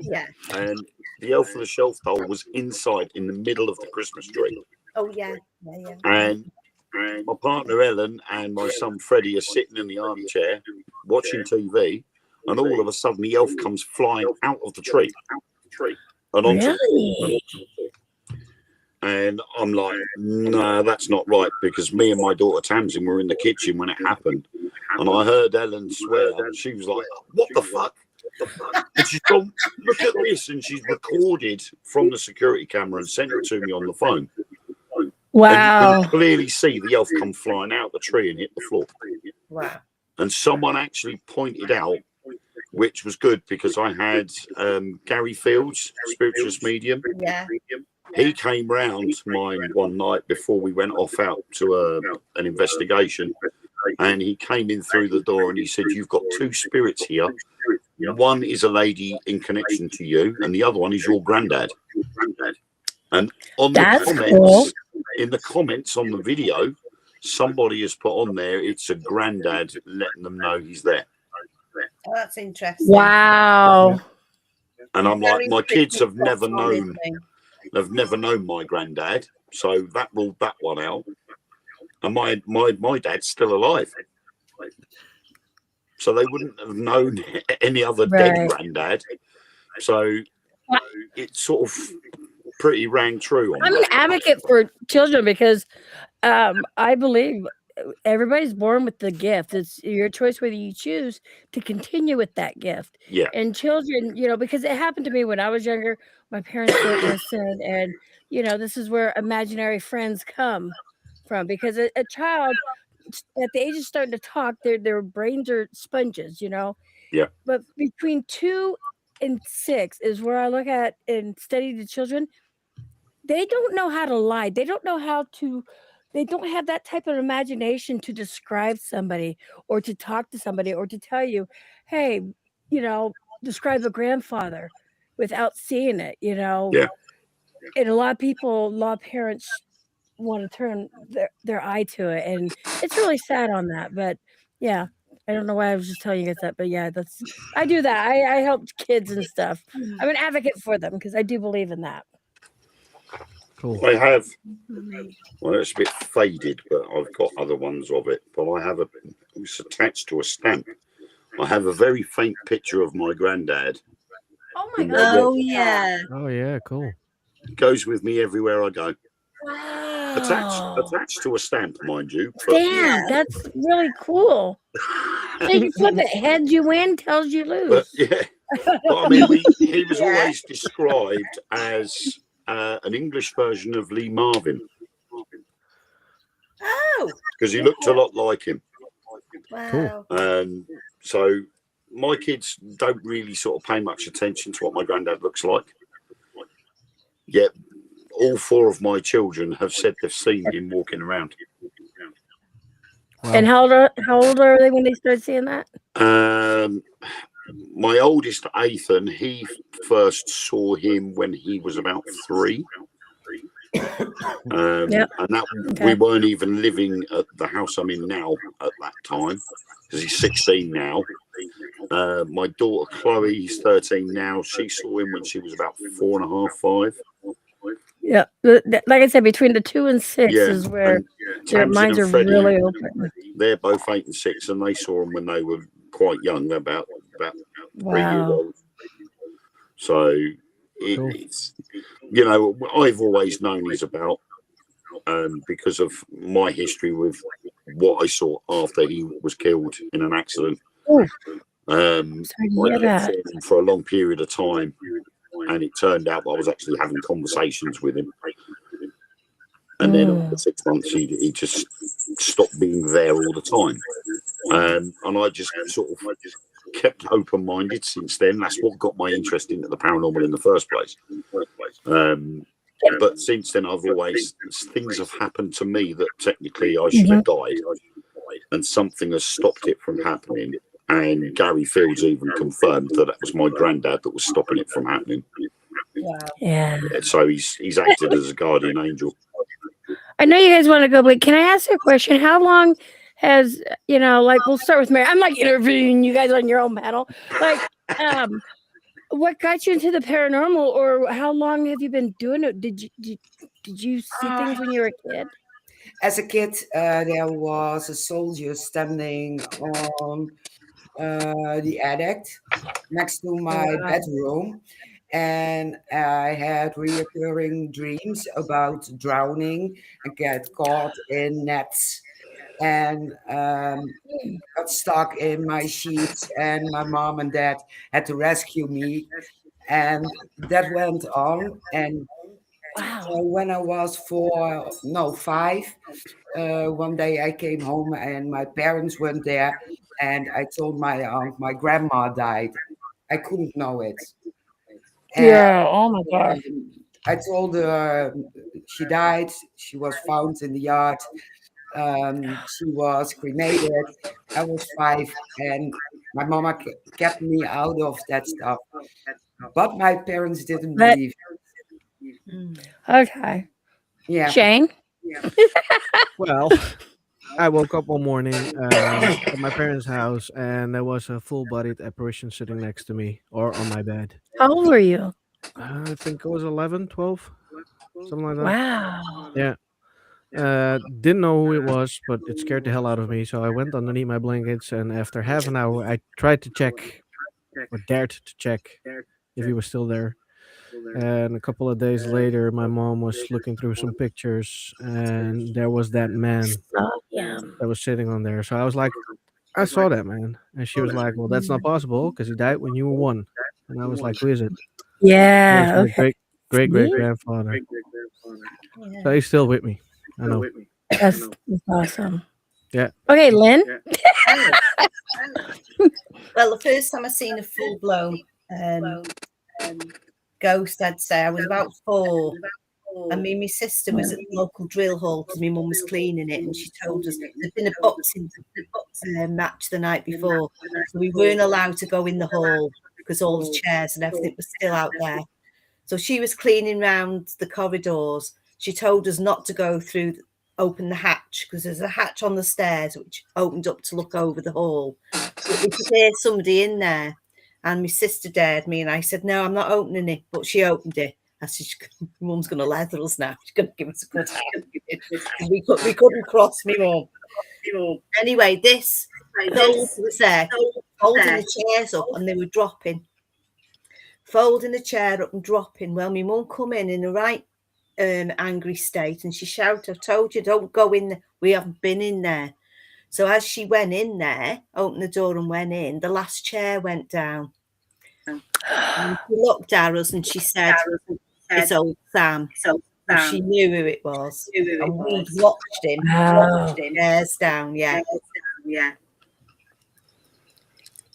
Yeah. and the elf on the shelf doll was inside in the middle of the Christmas tree. Oh, yeah. Yeah. And my partner Ellen and my son Freddie are sitting in the armchair watching TV, and all of a sudden the elf comes flying out of the tree and onto Really? and I'm like, no, that's not right, because me and my daughter Tamsin were in the kitchen when it happened, and I heard Ellen swear, and she was like, what the fuck? And she's gone, look at this, and she's recorded from the security camera and sent it to me on the phone. And you Wow. can clearly see the elf come flying out the tree and hit the floor. Wow. And someone actually pointed out, which was good, because I had Gary Fields, spiritualist medium. Yeah. He came round mine one night before we went off out to an investigation, and he came in through the door and he said, you've got two spirits here. One is a lady in connection to you, and the other one is your granddad. And on That's the comments, cool. in the comments on the video, somebody has put on there, it's a granddad letting them know he's there. Oh, that's interesting. Wow. And I'm like, Very my kids have spiritual, never known, honestly. they've never known my granddad, so that ruled that one out. And my dad's still alive, so they wouldn't have known any other dead Right. granddad. So it sort of pretty rang true on I'm an that. advocate for children because I believe everybody's born with the gift. It's your choice whether you choose to continue with that gift. Yeah. And children, you know, because it happened to me when I was younger, my parents didn't listen. And, you know, this is where imaginary friends come from, because a child at the age of starting to talk, their brains are sponges, you know. Yeah. But between 2 and 6 is where I look at and study the children. They don't know how to lie. They don't know how to they don't have that type of imagination to describe somebody or to talk to somebody or to tell you, hey, describe a grandfather without seeing it, Yeah. And a lot of parents want to turn their eye to it. And it's really sad on that. But yeah, I don't know why I was just telling you guys that. But yeah, I do that. I help kids and stuff. I'm an advocate for them because I do believe in that. Cool. I have, well, it's a bit faded, but I've got other ones of it. But I have it's attached to a stamp. I have a very faint picture of my granddad. Oh my in God. my Oh watch. yeah. Oh yeah, cool. It goes with me everywhere I go. Wow. Attached to a stamp, mind you. But, Damn, that's really cool. So you can flip it. Heads you win, tails you but lose. yeah, but I mean, he was Yeah. always described as an English version of Lee Marvin Oh because he looked a lot like him. wow. And so my kids don't really sort of pay much attention to what my granddad looks like. Yet all 4 of my children have said they've seen him walking around. Wow. And how old are they when they start seeing that? My oldest, Ethan, he first saw him when he was about 3. Yep. And that Okay. we weren't even living at the house I'm in now at that time because he's 16 now. My daughter Chloe, he's 13 now. She saw him when she was about 4.5, 5. Yeah. Like I said, between the 2 and 6 Yeah, is where and their Tamsin minds and are Freddie, really open. they're both 8 and 6, and they saw him when they were quite young, about 3 years Wow. old. So it's I've always known he's about because of my history with what I saw after he was killed in an accident. Ooh, I sorry to hear kept that. seeing him for a long period of time, and it turned out that I was actually having conversations with him. And then after 6 months, he just stopped being there all the time. And I just sort of kept open-minded since then. That's what got my interest into the paranormal in the first place. But since then, things have happened to me that technically I should have died, and something has stopped it from happening. And Gary Fields even confirmed that was my granddad that was stopping it from happening. Wow. Yeah. So he's acted as a guardian angel. I know you guys want to go, but can I ask you a question? How long has, we'll start with Mary. I'm like interviewing you guys on your own panel. Like, what got you into the paranormal, or how long have you been doing it? Did you see things when you were a kid? As a kid, there was a soldier standing on the attic next to my bedroom, and I had reoccurring dreams about drowning and get caught in nets and got stuck in my sheets, and my mom and dad had to rescue me, and that went on. And Wow. when I was 5, one day I came home and my parents weren't there, and I told my aunt my grandma died. I couldn't know it. And Yeah. Oh my gosh. I told her she died. She was found in the yard. She was cremated. I was 5, and my mama kept me out of that stuff. But my parents didn't But believe. okay, Yeah. Shane. Well, I woke up one morning at my parents' house, and there was a full-bodied apparition sitting next to me or on my bed. How old were you? I think it was 11, 12, something like that. Wow. Yeah. Didn't know who it was, but it scared the hell out of me. So I went underneath my blankets, and after half an hour, I tried to check, or dared to check, if he was still there. And a couple of days later, my mom was looking through some pictures, and there was that man Yeah. that was sitting on there. So I was like, I saw that man. And she was like, well, that's not possible because he died when you were 1. And I was like, who is it? It was Yeah. my Okay. great grandfather. So he's still with me. I know. That's awesome. Yeah. Okay, Lynn. Well, the first time I seen a full blown ghost, I'd say I was about 4, And me and my sister was at the local drill hall because my mum was cleaning it, and she told us there'd been a boxing match the night before, so we weren't allowed to go in the hall because all the chairs and everything was still out there. So she was cleaning round the corridors. She told us not to go through, open the hatch, because there's a hatch on the stairs which opened up to look over the hall. But we could hear somebody in there, and my sister dared me, and I said, no, I'm not opening it, but she opened it. I said, Mum's going to leather us now. She's going to give us a good hand. We couldn't cross me, Mum. Anyway, this was there, holding the chairs up, and they were dropping. Folding the chair up and dropping. Well, my mum come in a right angry state, and she shouted, I've told you, don't go in there. We haven't been in there. So as she went in there, opened the door and went in, the last chair went down. And she looked at us and she said, it's old Sam. And she knew who it was. And we'd watched him. Wow. Chairs down, yeah.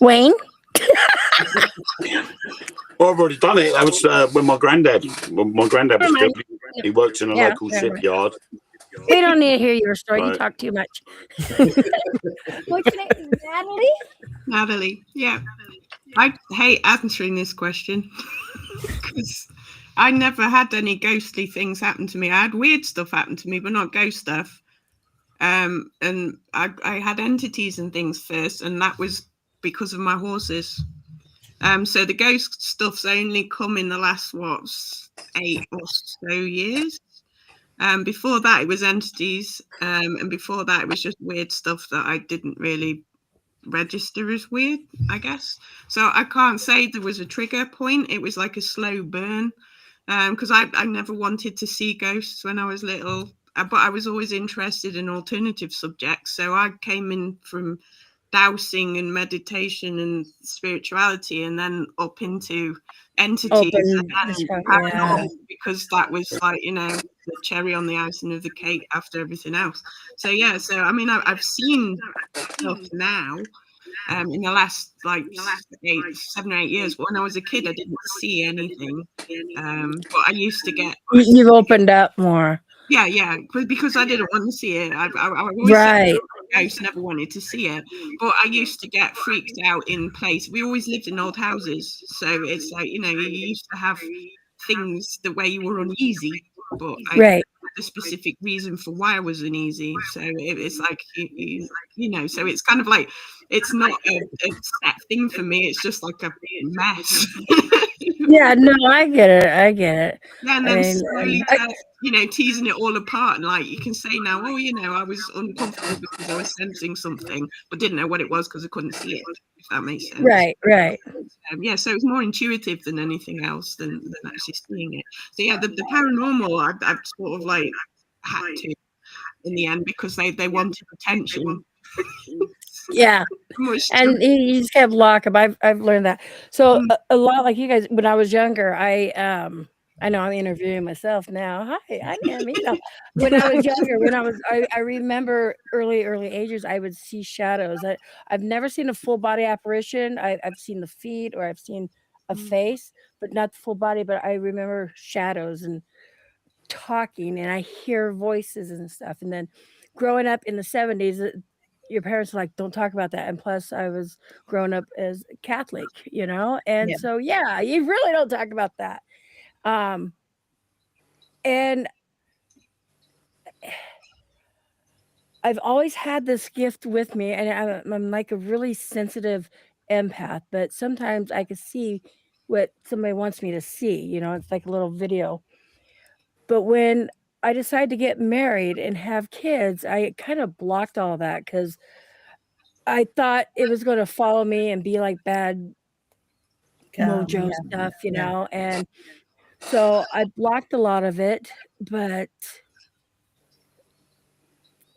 Wayne? Well, I've already done it. That was when my granddad was still, he worked in a local shipyard. We don't need to hear your story. You Right. talk too much. What's your name? Natalie? Natalie, yeah. I hate answering this question because I never had any ghostly things happen to me. I had weird stuff happen to me, but not ghost stuff. And I had entities and things first, and that was because of my horses. So the ghost stuff's only come in the last 8 or so years. Before that, it was entities, and before that, it was just weird stuff that I didn't really register as weird, I guess. So I can't say there was a trigger point. It was like a slow burn, because I never wanted to see ghosts when I was little, but I was always interested in alternative subjects. So I came in from dowsing and meditation and spirituality, and then up into entities and paranormal, because that was like, the cherry on the icing of the cake after everything else. So yeah, I mean, I've seen stuff now in the last 7 or 8 years, but when I was a kid I didn't see anything, but I used to get You've opened up more. yeah, because I didn't want to see it. I always said I never wanted to see it, but I used to get freaked out in place. We always lived in old houses, so it's like, you used to have things the way you were uneasy, but I had a specific reason for why I was uneasy. So it's like, so it's kind of like, it's not a set thing for me. It's just like a mess. Yeah, no, I get it. Yeah, and then slowly, teasing it all apart, and like you can say now, I was uncomfortable because I was sensing something, but didn't know what it was because I couldn't see it. If that makes sense. Right. Yeah, so it's more intuitive than anything else than actually seeing it. So yeah, the paranormal, I've sort of like had to in the end because they wanted attention. Yeah, and you just kept locking up. I've learned that. So a lot like you guys. When I was younger, I know I'm interviewing myself now. Hi, I am. When I was younger, I remember early ages, I would see shadows. I've never seen a full body apparition. I've seen the feet, or I've seen a face, but not the full body. But I remember shadows and talking, and I hear voices and stuff. And then growing up in the 70s. Your parents were like, don't talk about that. And plus I was growing up as Catholic, and so, yeah, you really don't talk about that. And I've always had this gift with me, and I'm like a really sensitive empath, but sometimes I can see what somebody wants me to see, it's like a little video. But when I decided to get married and have kids, I kind of blocked all that because I thought it was going to follow me and be like bad mojo stuff, and so I blocked a lot of it. But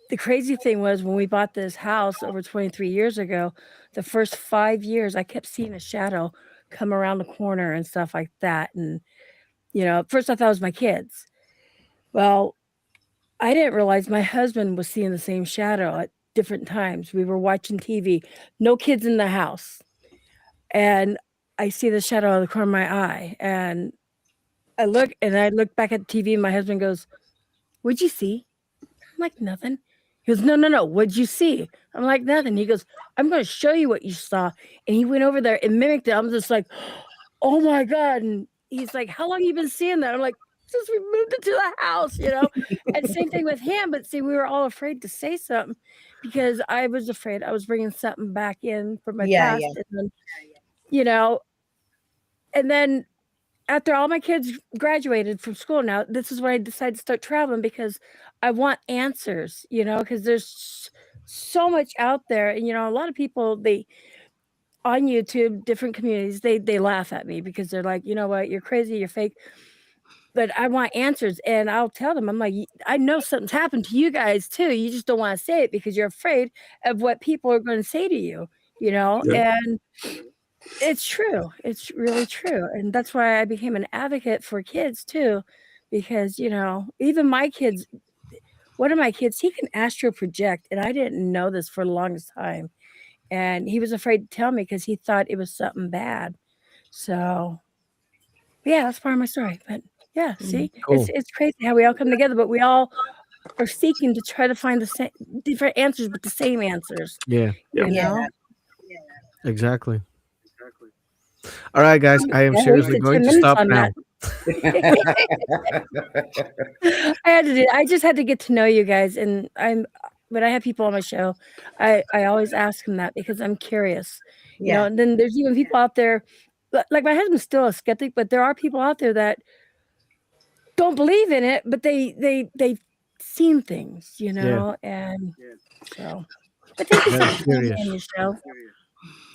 the crazy thing was when we bought this house over 23 years ago, the first 5 years, I kept seeing a shadow come around the corner and stuff like that. And, at first I thought it was my kids. Well, I didn't realize my husband was seeing the same shadow at different times. We were watching TV, no kids in the house. And I see the shadow out of the corner of my eye. And I look back at the TV and my husband goes, "What'd you see?" I'm like, "Nothing." He goes, No. What'd you see?" I'm like, "Nothing." He goes, "I'm going to show you what you saw." And he went over there and mimicked it. I'm just like, "Oh my God." And he's like, "How long you been seeing that?" I'm like, "Since we moved into the house, you know?" And same thing with him. But see, we were all afraid to say something because I was afraid I was bringing something back in from my Yeah, past. yeah. And then, you know, and then after all my kids graduated from school now, this is when I decided to start traveling because I want answers, because there's so much out there. And, a lot of people, they on YouTube, different communities, they laugh at me because they're like, you know what, you're crazy, you're fake. But I want answers. And I'll tell them, I'm like, I know something's happened to you guys too. You just don't want to say it because you're afraid of what people are going to say to you, Yeah. and it's true. It's really true. And that's why I became an advocate for kids too, because, even my kids, one of my kids, he can astral project. And I didn't know this for the longest time. And he was afraid to tell me because he thought it was something bad. So, yeah, that's part of my story. But yeah, see, Cool. it's crazy how we all come together, but we all are seeking to try to find the same different answers, but the same answers. Yeah, You Yeah. know? exactly. All right, guys, I am I seriously wasted going 10 to minutes stop on now. I just had to get to know you guys, and when I have people on my show, I always ask them that because I'm curious, Yeah. and then there's even people out there, like my husband's still a skeptic, but there are people out there that don't believe in it, but they've seen things, and so. But thank you so Very much for having me curious. on your show.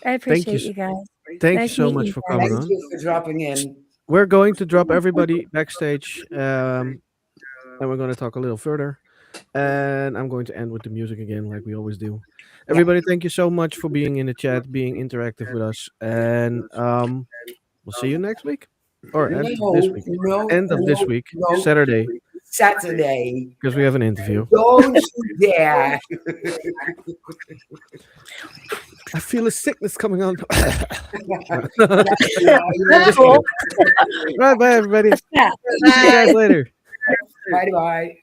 I Thank you. appreciate you guys. Thank you Nice so meeting much you for guys. coming Thank on. you for dropping in. We're going to drop everybody backstage, and we're going to talk a little further. And I'm going to end with the music again, like we always do. Yeah. Everybody, thank you so much for being in the chat, being interactive with us, and we'll see you next week or end of this week. End of this week, No. Saturday, Saturday. because we have an interview. Don't you dare. I feel a sickness coming on. That's cool. Right, bye, everybody. Yeah. See you guys later. Bye.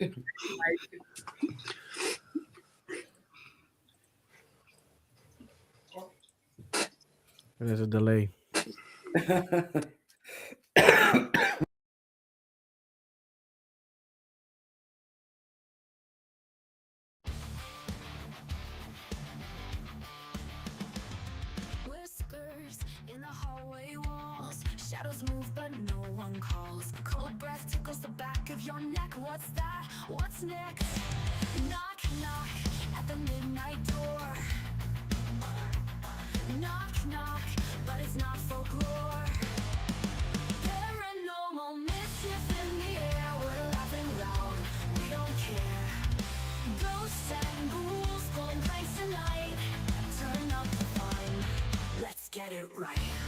There's a delay. Whiskers in the hallway walls. Shadows move, but no one calls. Cold breath tickles the back of your neck. What's that? What's next? Knock, knock at the midnight